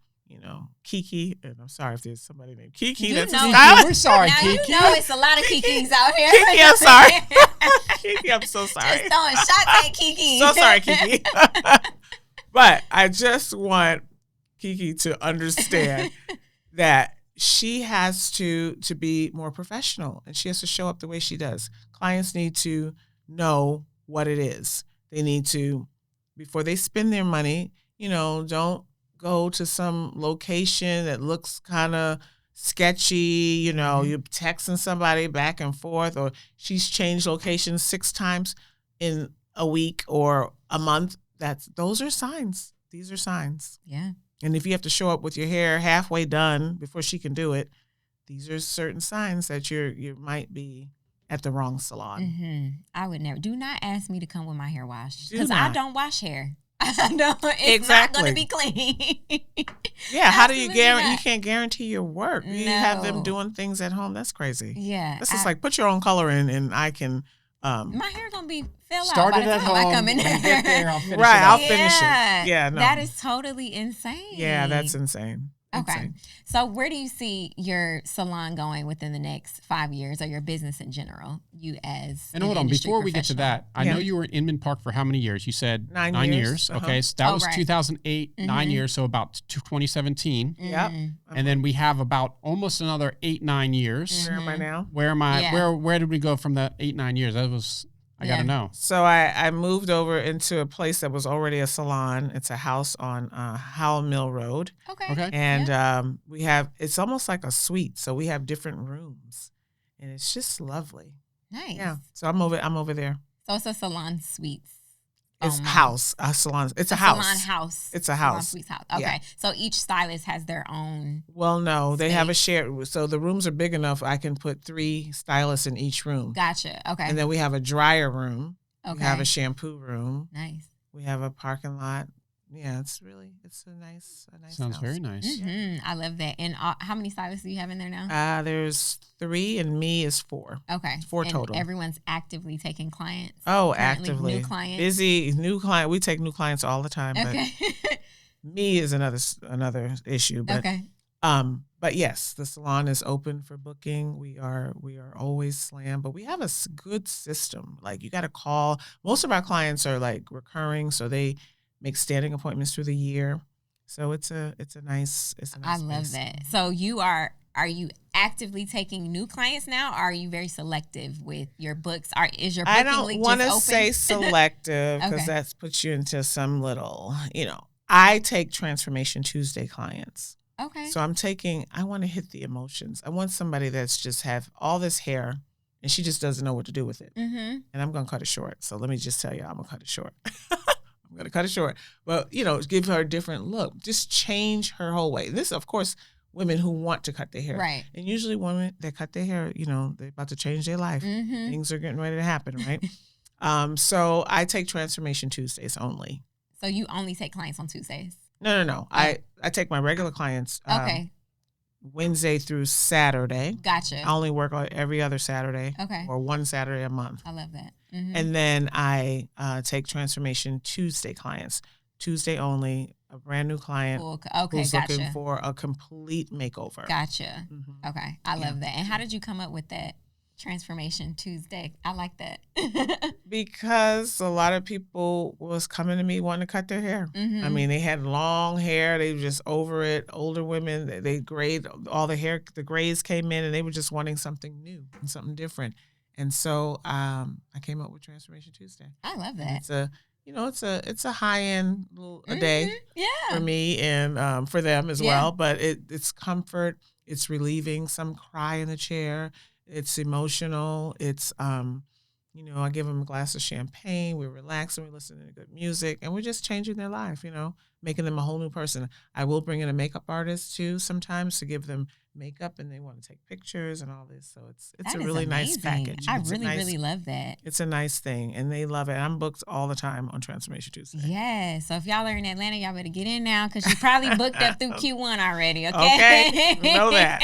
Kiki, and I'm sorry if there's somebody named Kiki that's a stylist. We're sorry, now Kiki. It's a lot of Kikis out here. Kiki, I'm sorry. Kiki, I'm so sorry. Just throwing shots at Kiki. So sorry, Kiki. But I just want Kiki to understand that she has to be more professional, and she has to show up the way she does. Clients need to know what it is. They need to, before they spend their money, don't go to some location that looks kind of sketchy, you're texting somebody back and forth, or she's changed locations 6 times in a week or a month. Those are signs. These are signs. Yeah. And if you have to show up with your hair halfway done before she can do it, these are certain signs that you might be at the wrong salon. Mm-hmm. I would never. Do not ask me to come with my hair washed because I don't wash hair. It's not going to be clean. Yeah, how do you guarantee? You can't guarantee your work. You have them doing things at home. That's crazy. Yeah, that's just like put your own color in, and I can. My hair gonna be fill out by the time I come in there. I'll finish it. Yeah, no. That is totally insane. Yeah, that's insane. Okay. Insane. So where do you see your salon going within the next 5 years, or your business in general? You as and hold on, before we get to that, I know you were in Inman Park for how many years? You said 9 years. Okay, so that was 2008, 9 years, so about 2017. Yep. And then we have about almost another 8-9 years. Where am I now? Where am I? Yeah. Where did we go from the 8-9 years? That was. I got to know. So I moved over into a place that was already a salon. It's a house on Howell Mill Road. Okay. And it's almost like a suite. So we have different rooms. And it's just lovely. Nice. Yeah. So I'm over there. So it's a salon suites. It's house. A salon. It's a house. Salon house. It's a house. Salon suites house. Okay. Yeah. So each stylist has their own. Well, no, they have a shared. So the rooms are big enough. I can put 3 stylists in each room. Gotcha. Okay. And then we have a dryer room. Okay. We have a shampoo room. Nice. We have a parking lot. Yeah, it's a nice Sounds house. very nice. Mm-hmm. I love that. And how many stylists do you have in there now? There's 3 and me is 4. Okay. It's 4 total. Everyone's actively taking clients. Oh, currently, actively. New clients. Busy, new client. We take new clients all the time. Okay. But me is another issue. But, okay. But yes, the salon is open for booking. We are always slammed, but we have a good system. Like you got to call. Most of our clients are like recurring, so they make standing appointments through the year. So it's a nice I love space. that. So are you actively taking new clients now, or are you very selective with your books? Is your I booking don't link want to just open? say selective because Okay. that puts you into some little, I take Transformation Tuesday clients. Okay. So I want to hit the emotions. I want somebody that's just have all this hair and she just doesn't know what to do with it. Mm-hmm. And I'm going to cut it short. So let me just tell you, I'm going to cut it short. I'm going to cut it short. Well, give her a different look. Just change her whole way. This, of course, women who want to cut their hair. Right. And usually women that cut their hair, they're about to change their life. Mm-hmm. Things are getting ready to happen, right? So I take Transformation Tuesdays only. So you only take clients on Tuesdays? No. Oh. I take my regular clients Okay. Wednesday through Saturday. Gotcha. I only work on every other Saturday. Okay. Or one Saturday a month. I love that. Mm-hmm. And then I take Transformation Tuesday clients. Tuesday only, a brand new client Okay, who's gotcha. looking for a complete makeover. Gotcha. Mhm. Okay, I love that. And how did you come up with that Transformation Tuesday? I like that. Because a lot of people was coming to me wanting to cut their hair. Mhm. I mean, they had long hair. They were just over it. Older women, they grayed all the hair. The grays came in and they were just wanting something new and something different. And so I came up with Transformation Tuesday. I love And that. it's a high end a day Yeah. for me and for them as Yeah. well. But it's comfort. It's relieving. Some cry in the chair. It's emotional. It's I give them a glass of champagne. We're relaxing. We're listening to good music, and we're just changing their life. Making them a whole new person. I will bring in a makeup artist too sometimes to give them makeup, and they want to take pictures and all this. So it's That a is really nice amazing. package. I It's a really, nice- really love that. It's a nice thing, and they love it. I'm booked all the time on Transformation Tuesday. Yeah. So if y'all are in Atlanta, y'all better get in now because you probably booked up through Q1 already. Okay. Okay. Know that.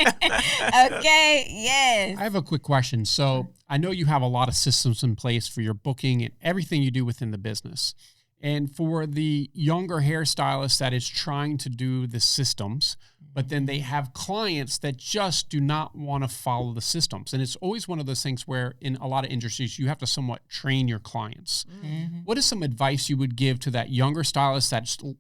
Okay. Yes. I have a quick question. So I know you have a lot of systems in place for your booking and everything you do within the business. And for the younger hairstylist that is trying to do the systems, but then they have clients that just do not want to follow the systems. And it's always one of those things where in a lot of industries, you have to somewhat train your clients. Mm-hmm. What is some advice you would give to that younger stylist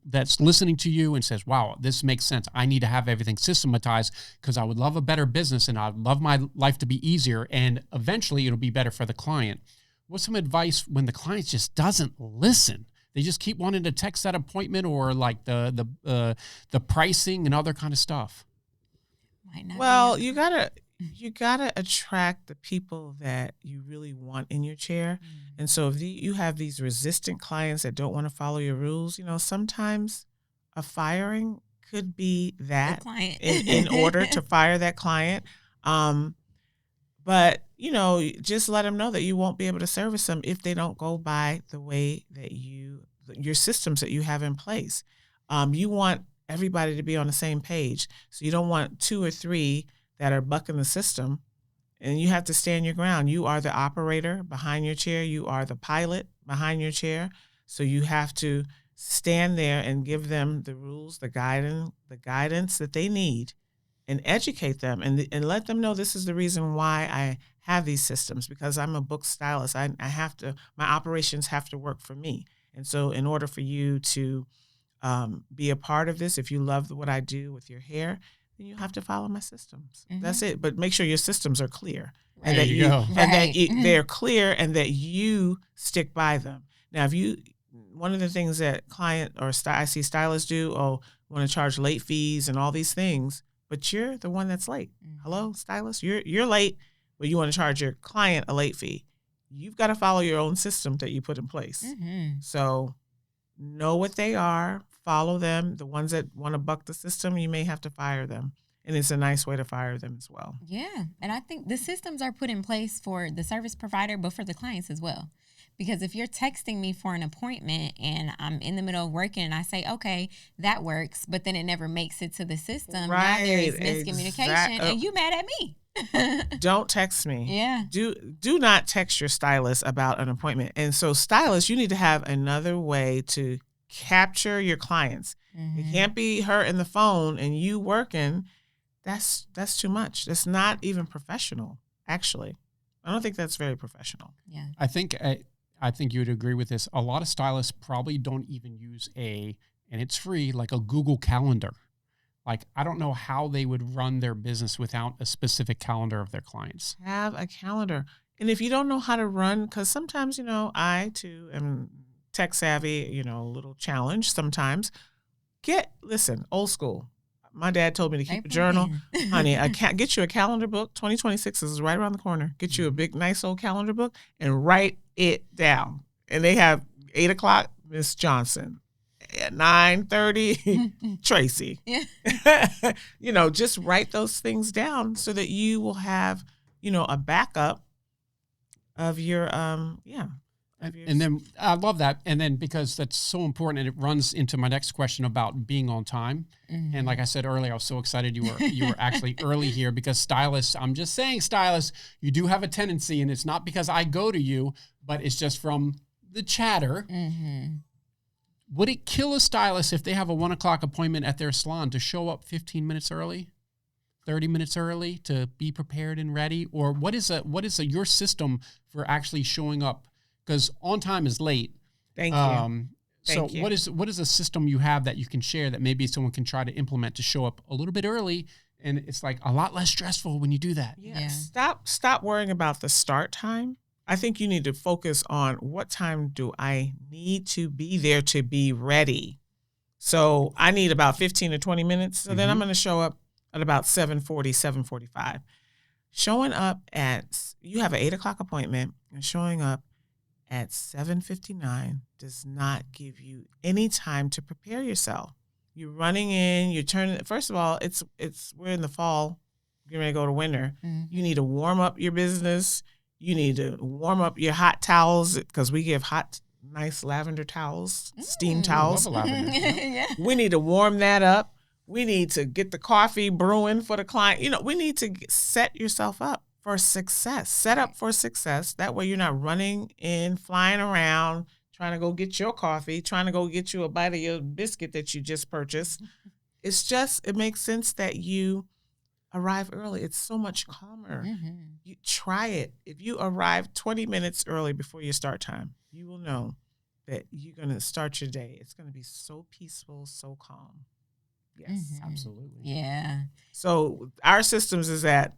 that's listening to you and says, wow, this makes sense. I need to have everything systematized because I would love a better business and I'd love my life to be easier and eventually it'll be better for the client. What's some advice when the client just doesn't listen? They just keep wanting to text that appointment or like the pricing and other kind of stuff. Might not Well, be you gotta attract the people that you really want in your chair. And so if you have these resistant clients that don't want to follow your rules, sometimes a firing could be that client. in order to fire that client. But just let them know that you won't be able to service them if they don't go by the way that your systems that you have in place. You want everybody to be on the same page. So you don't want 2 or 3 that are bucking the system, and you have to stand your ground. You are the operator behind your chair. You are the pilot behind your chair. So you have to stand there and give them the rules, the guidance that they need, and educate them and let them know this is the reason why I have these systems, because I'm a book stylist. My operations have to work for me. And so in order for you to be a part of this, if you love what I do with your hair, then you have to follow my systems. Mm-hmm. That's it. But make sure your systems are clear. Right. And that There you go. and Right. that they're clear and that you stick by them. Now, one of the things that I see stylists do, want to charge late fees and all these things, but you're the one that's late. Mm-hmm. Hello, stylist, you're late, but you want to charge your client a late fee. You've got to follow your own system that you put in place. Mm-hmm. So know what they are, follow them. The ones that want to buck the system, you may have to fire them. And it's a nice way to fire them as well. Yeah. And I think the systems are put in place for the service provider, but for the clients as well. Because if you're texting me for an appointment and I'm in the middle of working and I say, okay, that works, but then it never makes it to the system, now there is miscommunication and you mad at me. Don't text me. Yeah. Do not text your stylist about an appointment. And so stylists, you need to have another way to capture your clients. Mm-hmm. It can't be her in the phone and you working. That's too much. That's not even professional, actually. I don't think that's very professional. Yeah. I think you would agree with this. A lot of stylists probably don't even use and it's free, like a Google Calendar. like, I don't know how they would run their business without a specific calendar of their clients. Have a calendar. And if you don't know how to run, because sometimes, I too am tech savvy, a little challenged sometimes. Listen, old school. My dad told me to keep a journal. Honey, get you a calendar book. 2026 is right around the corner. Get you a big, nice old calendar book and write it down. And they have 8 o'clock, Miss Johnson. At 9:30, Tracy. Yeah. Just write those things down so that you will have, a backup of your, And then I love that. And then because that's so important, and it runs into my next question about being on time. Mm-hmm. And like I said earlier, I was so excited you were actually early here, because stylists, I'm just saying, stylists, you do have a tendency, and it's not because I go to you, but it's just from the chatter. Mm-hmm. Would it kill a stylist if they have a 1 o'clock appointment at their salon to show up 15 minutes early, 30 minutes early, to be prepared and ready? Or what is your system for actually showing up? Because on time is late. Thank you. So what is a system you have that you can share that maybe someone can try to implement to show up a little bit early, and it's like a lot less stressful when you do that? Yeah. Stop worrying about the start time. I think you need to focus on what time do I need to be there to be ready. So I need about 15 to 20 minutes. So then I'm going to show up at about 7:40, 7:45. Showing up you have an 8 o'clock appointment, and showing up at 7:59 does not give you any time to prepare yourself. You're running in, you're turning. First of all, we're in the fall, you're ready to go to winter. Mm-hmm. You need to warm up your business. You need to warm up your hot towels, because we give hot, nice lavender towels, steam towels. I love lavender. Yeah. We need to warm that up. We need to get the coffee brewing for the client. We need to set yourself up for success. Set up for success. That way you're not running in, flying around, trying to go get your coffee, trying to go get you a bite of your biscuit that you just purchased. It makes sense that you arrive early. It's so much calmer. Mm-hmm. You try it. If you arrive 20 minutes early before your start time, you will know that you're going to start your day. It's going to be so peaceful, so calm. Yes, Mm-hmm. absolutely. Yeah. So our systems is that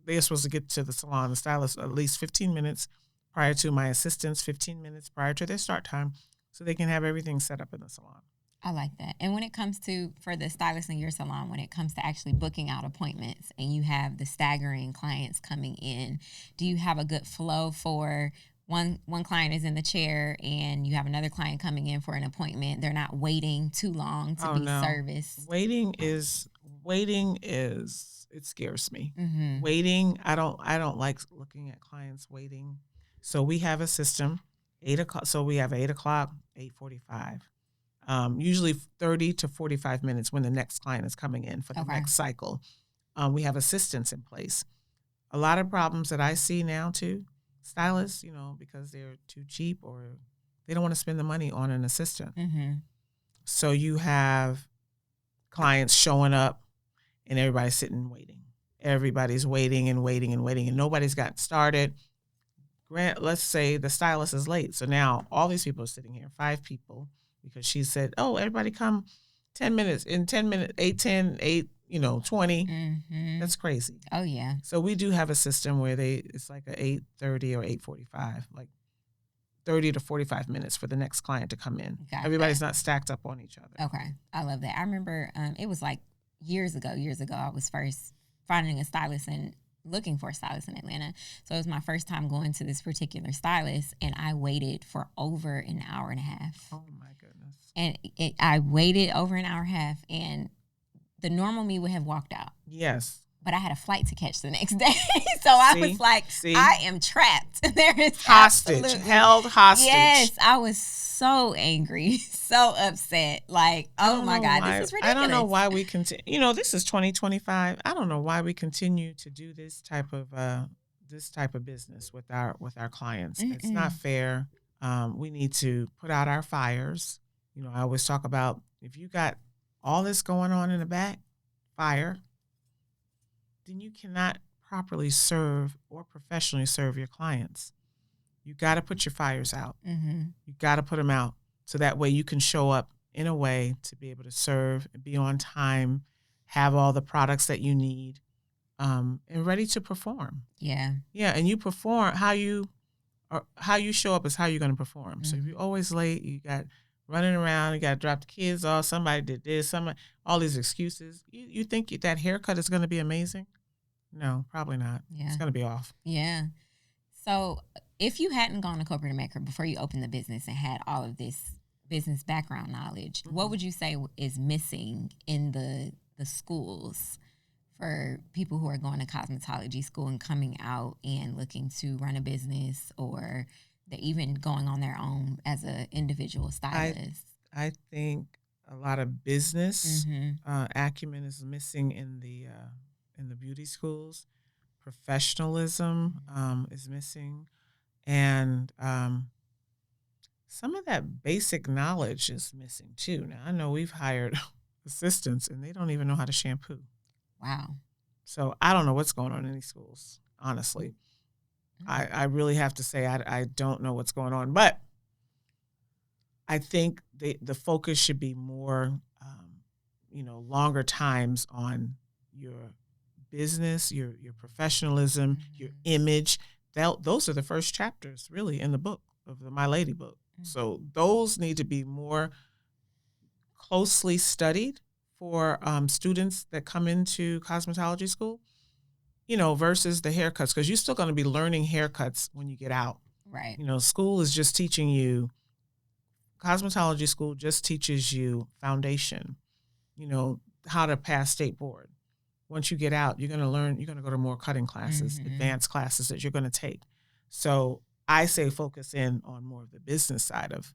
they're supposed to get to the salon, the stylist, at least 15 minutes prior to, my assistants 15 minutes prior to their start time, so they can have everything set up in the salon. I like that. And when it comes to, for the stylist in your salon, when it comes to actually booking out appointments and you have the staggering clients coming in, do you have a good flow for one client is in the chair and you have another client coming in for an appointment? They're not waiting too long to be serviced. Waiting is, it scares me. Mm-hmm. Waiting, I don't like looking at clients waiting. So we have a system, 8 o'clock. So we have 8 o'clock, 8:45. Usually 30 to 45 minutes when the next client is coming in for the next cycle. We have assistants in place. A lot of problems that I see now too, stylists, because they're too cheap or they don't want to spend the money on an assistant. Mm-hmm. So you have clients showing up and everybody's sitting and waiting. Everybody's waiting and waiting and waiting, and nobody's got started. Let's say the stylist is late. So now all these people are sitting here, 5 people, because she said, everybody come 10 minutes. In 10 minutes, 8:10, 20. Mm-hmm. That's crazy. Oh, yeah. So we do have a system where it's like a 8:30 or 8:45, like 30 to 45 minutes for the next client to come in. Got Everybody's that. not stacked up on each other. Okay. I love that. I remember it was like years ago, I was first finding a stylist and looking for a stylist in Atlanta. So it was my first time going to this particular stylist, and I waited for over an hour and a half. Oh, my goodness. And I waited over an hour and a half, and the normal me would have walked out. Yes. But I had a flight to catch the next day. So I was like, I am trapped. There is hostage, held hostage. Yes, I was so angry, so upset. Like, oh my God, this is ridiculous. I don't know why we continue. This is 2025. I don't know why we continue to do this type of business with our clients. Mm-mm. It's not fair. We need to put out our fires. I always talk about, if you got all this going on in the back, fire, then you cannot properly serve or professionally serve your clients. You got to put your fires out. Mm-hmm. You got to put them out, so that way you can show up in a way to be able to serve and be on time, have all the products that you need, and ready to perform. Yeah. Yeah, and you perform how you show up is how you're going to perform. So if you're always late, you got running around, you got to drop the kids off, somebody did this, all these excuses. You think that haircut is going to be amazing? No, probably not. Yeah. It's going to be off. Yeah. So if you hadn't gone to corporate America before you opened the business and had all of this business background knowledge, what would you say is missing in the schools for people who are going to cosmetology school and coming out and looking to run a business, or they're even going on their own as an individual stylist? I think a lot of business acumen is missing in the beauty schools. Professionalism is missing, and some of that basic knowledge is missing too. Now I know we've hired assistants and they don't even know how to shampoo. Wow. So I don't know what's going on in these schools, honestly. I really have to say I don't know what's going on. But I think the focus should be more, longer times on your business, your professionalism, your image. Those are the first chapters, really, in the book, of the My Lady book. So those need to be more closely studied for students that come into cosmetology school, versus the haircuts, because you're still going to be learning haircuts when you get out. Right. School is just teaching you, cosmetology school just teaches you foundation, how to pass state board. Once you get out, you're going to learn, you're going to go to more cutting classes, advanced classes that you're going to take. So I say focus in on more of the business side of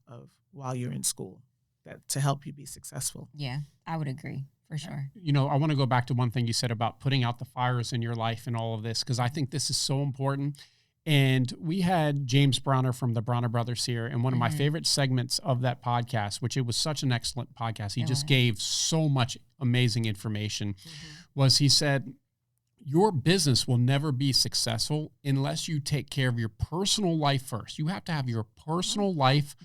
while you're in school, that to help you be successful. Yeah, I would agree for sure. I want to go back to one thing you said about putting out the fires in your life and all of this, because I think this is so important. And we had James Bronner from the Bronner Brothers here, and one of my favorite segments of that podcast, which it was such an excellent podcast, he just gave so much amazing information, was he said, your business will never be successful unless you take care of your personal life first. You have to have your personal life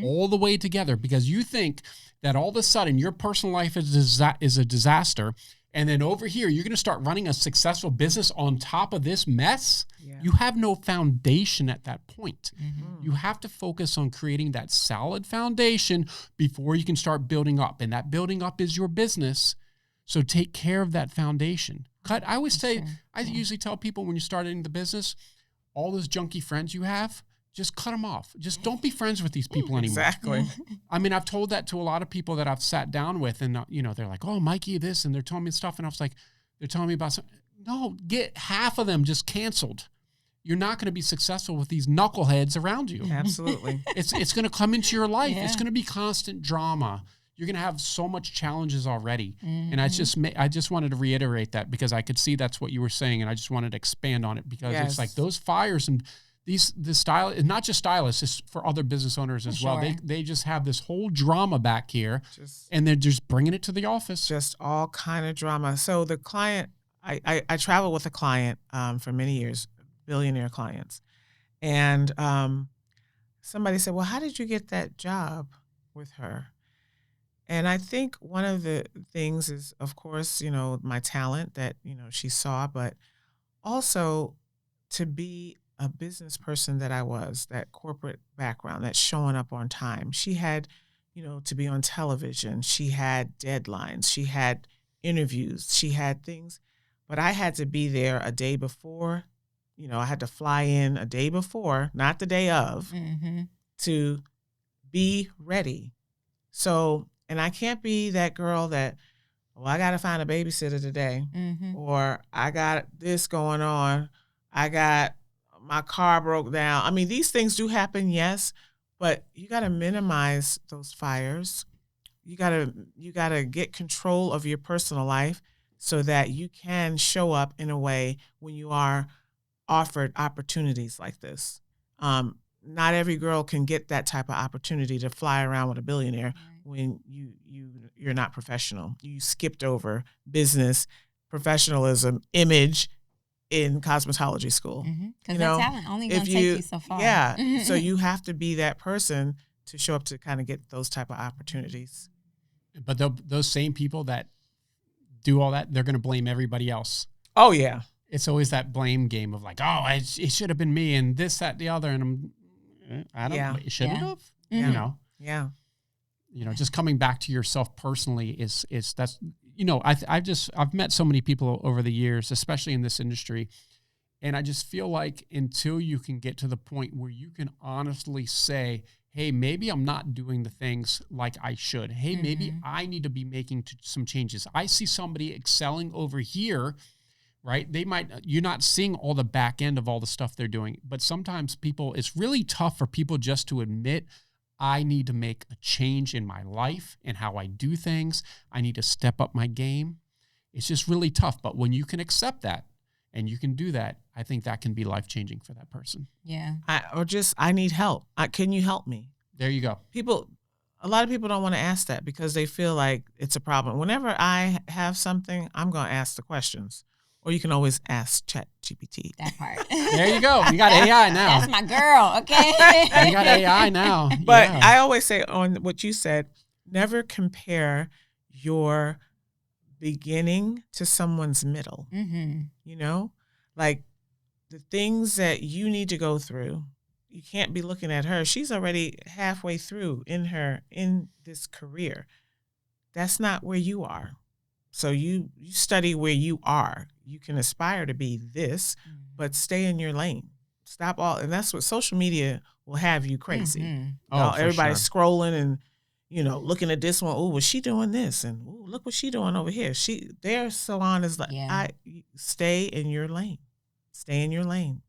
all the way together, because you think that all of a sudden your personal life is a disaster, and then over here you're going to start running a successful business on top of this mess. Yeah. You have no foundation at that point. You have to focus on creating that solid foundation before you can start building up, and that building up is your business. So take care of that foundation. I always say, I usually tell people when you're starting the business, all those junky friends you have, just cut them off. Just don't be friends with these people anymore. Exactly. I mean, I've told that to a lot of people that I've sat down with, and they're like, "Oh, Mikey, this," and they're telling me stuff, and I was like, they're telling me about something. No, get half of them just canceled. You're not going to be successful with these knuckleheads around you. Absolutely. It's going to come into your life. Yeah. It's going to be constant drama. You're going to have so much challenges already. And I just wanted to reiterate that, because I could see that's what you were saying, and I just wanted to expand on it, because it's like those fires and the style, not just stylists, it's for other business owners as well. They just have this whole drama back here, and they're just bringing it to the office. Just all kind of drama. So the client, I traveled with a client for many years, billionaire clients. And somebody said, well, how did you get that job with her? And I think one of the things is, of course, my talent that, she saw, but also to be a business person that I was, that corporate background, that showing up on time. She had, to be on television. She had deadlines. She had interviews. She had things, but I had to be there a day before. I had to fly in a day before, not the day of, to be ready. So, and I can't be that girl that, I got to find a babysitter today, or I got this going on. My car broke down. I mean, these things do happen, yes, but you got to minimize those fires. You got to get control of your personal life so that you can show up in a way when you are offered opportunities like this. Not every girl can get that type of opportunity to fly around with a billionaire when you're not professional. You skipped over business, professionalism, image in cosmetology school. Because that talent only going to take you so far. Yeah. So you have to be that person to show up to kind of get those type of opportunities. But those same people that do all that, they're going to blame everybody else. Oh yeah. It's always that blame game of like, oh, it should have been me and this, that, the other. And I don't know. It should have, you know? Yeah. You know, just coming back to yourself personally is that's, you know, I've met so many people over the years, especially in this industry. And I just feel like until you can get to the point where you can honestly say, hey, maybe I'm not doing the things like I should. Hey, maybe I need to be making some changes. I see somebody excelling over here, right? You're not seeing all the back end of all the stuff they're doing. But sometimes it's really tough for people just to admit, I need to make a change in my life and how I do things. I need to step up my game. It's just really tough. But when you can accept that and you can do that, I think that can be life-changing for that person. Yeah. I need help. Can you help me? There you go. A lot of people don't want to ask that because they feel like it's a problem. Whenever I have something, I'm going to ask the questions. Or you can always ask ChatGPT. That part. There you go. You got AI now. That's my girl, okay? You got AI now. But yeah. I always say on what you said, never compare your beginning to someone's middle. Mm-hmm. You know, like the things that you need to go through, you can't be looking at her. She's already halfway through in this career. That's not where you are. So you study where you are. You can aspire to be this, but stay in your lane. And that's what social media will have you crazy. Oh, everybody's sure. scrolling and, you know, looking at this one. Oh, was she doing this? And ooh, look what she doing over here. Their salon is like, stay in your lane. Stay in your lane.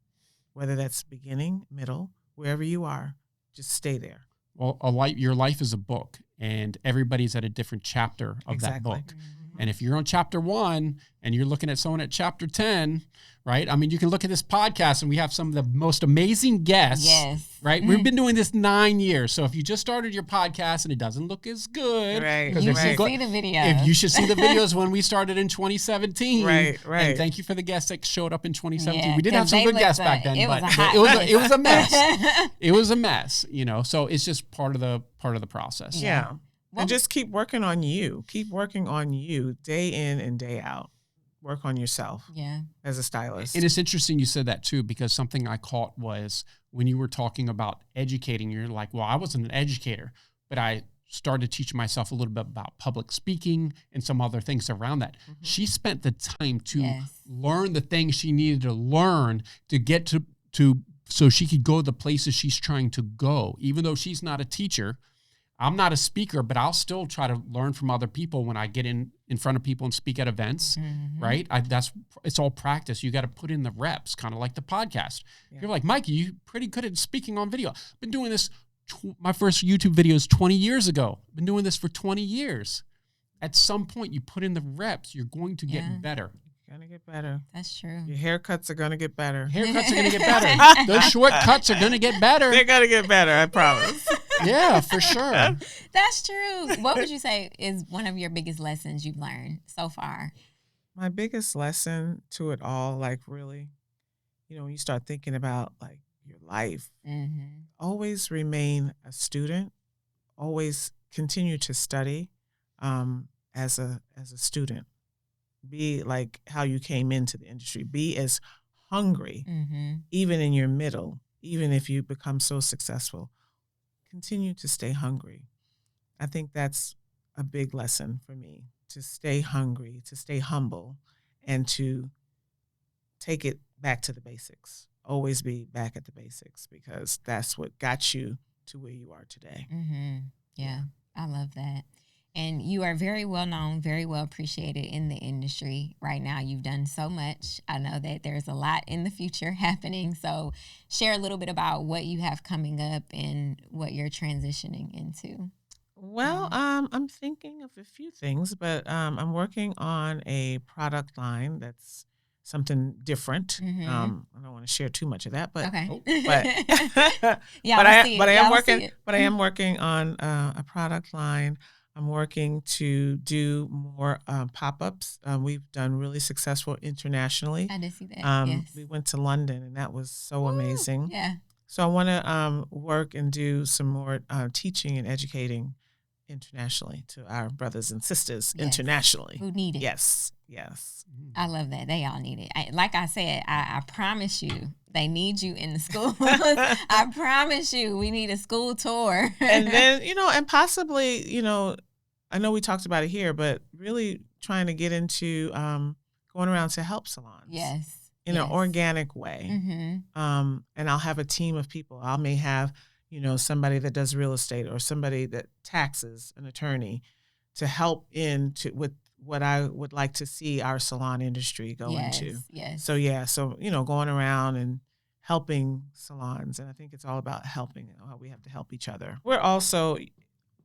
Whether that's beginning, middle, wherever you are, just stay there. Well, your life is a book, and everybody's at a different chapter of that book. And if you're on chapter 1 and you're looking at someone at chapter 10, right? I mean, you can look at this podcast and we have some of the most amazing guests, right? We've been doing this 9 years. So if you just started your podcast and it doesn't look as good, you should see the videos. You should see the videos when we started in 2017. Right. And thank you for the guests that showed up in 2017. Yeah, we did have some good guests back then, but it was a mess. It was a mess, you know. So it's just part of the process. Yeah. And just keep working on you. Keep working on you day in and day out. Work on yourself as a stylist. And it's interesting you said that too, because something I caught was when you were talking about educating, you're like, well, I wasn't an educator, but I started teaching myself a little bit about public speaking and some other things around that. She spent the time to learn the things she needed to learn to get to so she could go the places she's trying to go. Even though she's not a teacher, I'm not a speaker, but I'll still try to learn from other people when I get in front of people and speak at events, right? It's all practice. You got to put in the reps, kind of like the podcast. You're like, Mikey, you're pretty good at speaking on video. I've been doing this. My first YouTube video is 20 years ago. I've been doing this for 20 years. At some point, you put in the reps, you're going to get better. Gonna get better. That's true. Your haircuts are gonna get better. Haircuts are gonna get better. Those shortcuts are gonna get better. They're gonna get better, I promise. Yeah, for sure. That's true. What would you say is one of your biggest lessons you've learned so far? My biggest lesson to it all, like really, you know, when you start thinking about like your life, always remain a student. Always continue to study as a student. Be like how you came into the industry. Be as hungry, even in your middle, even if you become so successful. Continue to stay hungry. I think that's a big lesson for me, to stay hungry, to stay humble, and to take it back to the basics. Always be back at the basics, because that's what got you to where you are today. Yeah, I love that. And you are very well known, very well appreciated in the industry right now. You've done so much. I know that there's a lot in the future happening. So share a little bit about what you have coming up and what you're transitioning into. Well, I'm thinking of a few things, but I'm working on a product line that's something different. I don't want to share too much of that, but I am working on a product line. I'm working to do more pop-ups. We've done really successful internationally. I did see that. Yes. We went to London, and that was so amazing. Yeah. So I want to work and do some more teaching and educating internationally to our brothers and sisters Yes. internationally. Who need it? Yes. I love that. They all need it. Like I said, I promise you, they need you in the school. I promise you, we need a school tour. And then, and possibly, I know we talked about it here, but really trying to get into going around to help salons. Yes. In an organic way. Mm-hmm. And I'll have a team of people. I may have, somebody that does real estate or somebody that taxes, an attorney, to help with what I would like to see our salon industry go into. Yes. So going around and helping salons, and I think it's all about helping. How we have to help each other.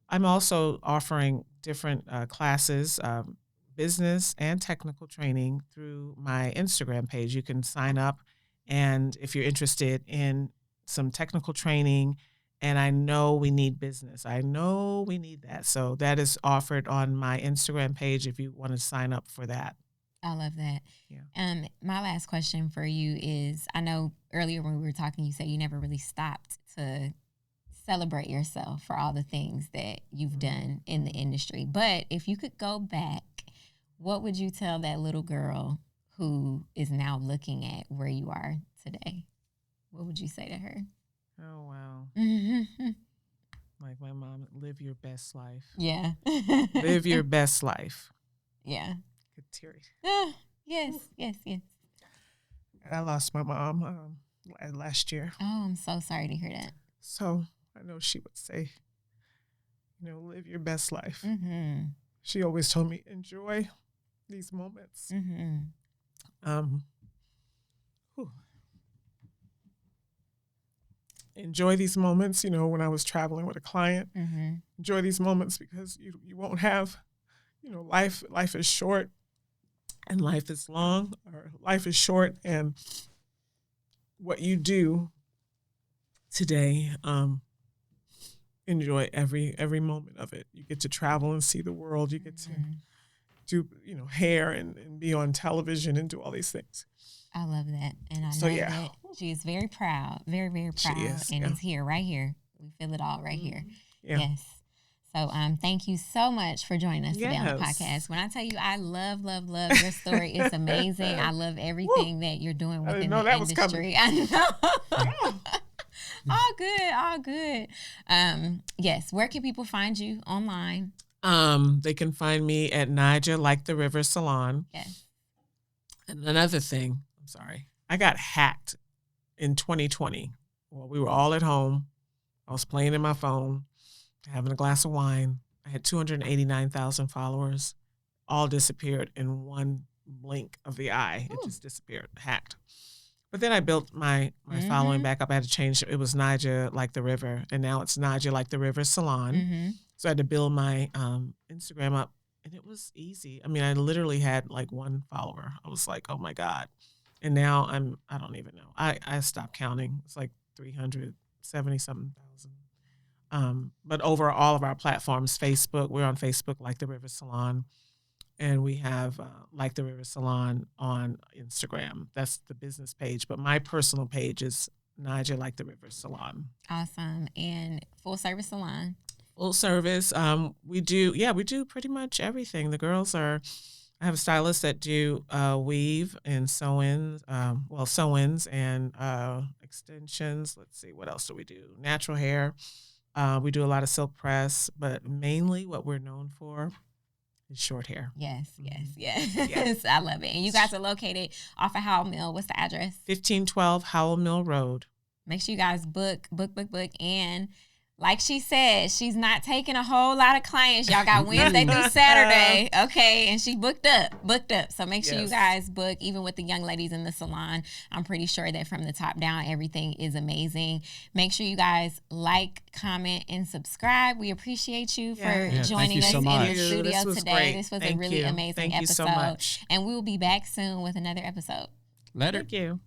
I'm also offering different classes, business and technical training through my Instagram page. You can sign up, and if you're interested in some technical training, and I know we need business. I know we need that. So that is offered on my Instagram page if you want to sign up for that. I love that. Yeah. My last question for you is, I know earlier when we were talking, you said you never really stopped to celebrate yourself for all the things that you've done in the industry. But if you could go back, what would you tell that little girl who is now looking at where you are today? What would you say to her? Oh, wow. Like my mom, live your best life. Yeah. Live your best life. Yeah. Good teary. Yes. I lost my mom last year. Oh, I'm so sorry to hear that. So I know she would say, live your best life. Mm-hmm. She always told me, enjoy these moments. Mm-hmm. Enjoy these moments, when I was traveling with a client. Mm-hmm. Enjoy these moments because you won't have, life is short and life is long, or life is short, and what you do today, enjoy every moment of it. You get to travel and see the world. You get to do, hair and be on television and do all these things. I love that. And I know that she is very proud, very, very proud. And it's here, right here. We feel it all right here. Yeah. Yes. So thank you so much for joining us today on the podcast. When I tell you I love your story, it's amazing. I love everything that you're doing within the industry. I know. All good. Yes, where can people find you online? They can find me at Naja Like the River Salon. Yes. And another thing, I'm sorry, I got hacked in 2020. Well, we were all at home. I was playing in my phone, having a glass of wine. I had 289,000 followers. All disappeared in one blink of the eye. It just disappeared, hacked. But then I built my following back up. I had to change. It was Naja Like the River, and now it's Naja Like the River Salon. Mm-hmm. So I had to build my Instagram up, and it was easy. I mean, I literally had like one follower. I was like, oh my God. And now I don't even know. I stopped counting. It's like 370-something thousand. But over all of our platforms, Facebook, we're on Facebook, Like the River Salon. And we have Like the River Salon on Instagram. That's the business page. But my personal page is Naja Like the River Salon. Awesome. And full service salon. Full service. We do pretty much everything. The girls I have a stylist that do weave and sew-ins, sew-ins and extensions. Let's see, what else do we do? Natural hair. We do a lot of silk press, but mainly what we're known for is short hair. Yes. I love it. And you guys are located off of Howell Mill. What's the address? 1512 Howell Mill Road. Make sure you guys book. And like she said, she's not taking a whole lot of clients. Y'all got Wednesday through Saturday, okay? And she booked up. So make sure you guys book, even with the young ladies in the salon. I'm pretty sure that from the top down, everything is amazing. Make sure you guys like, comment, and subscribe. We appreciate you for joining us in the studio today. Great. This was a really amazing episode. Thank you so much. And we will be back soon with another episode. Later. Thank you.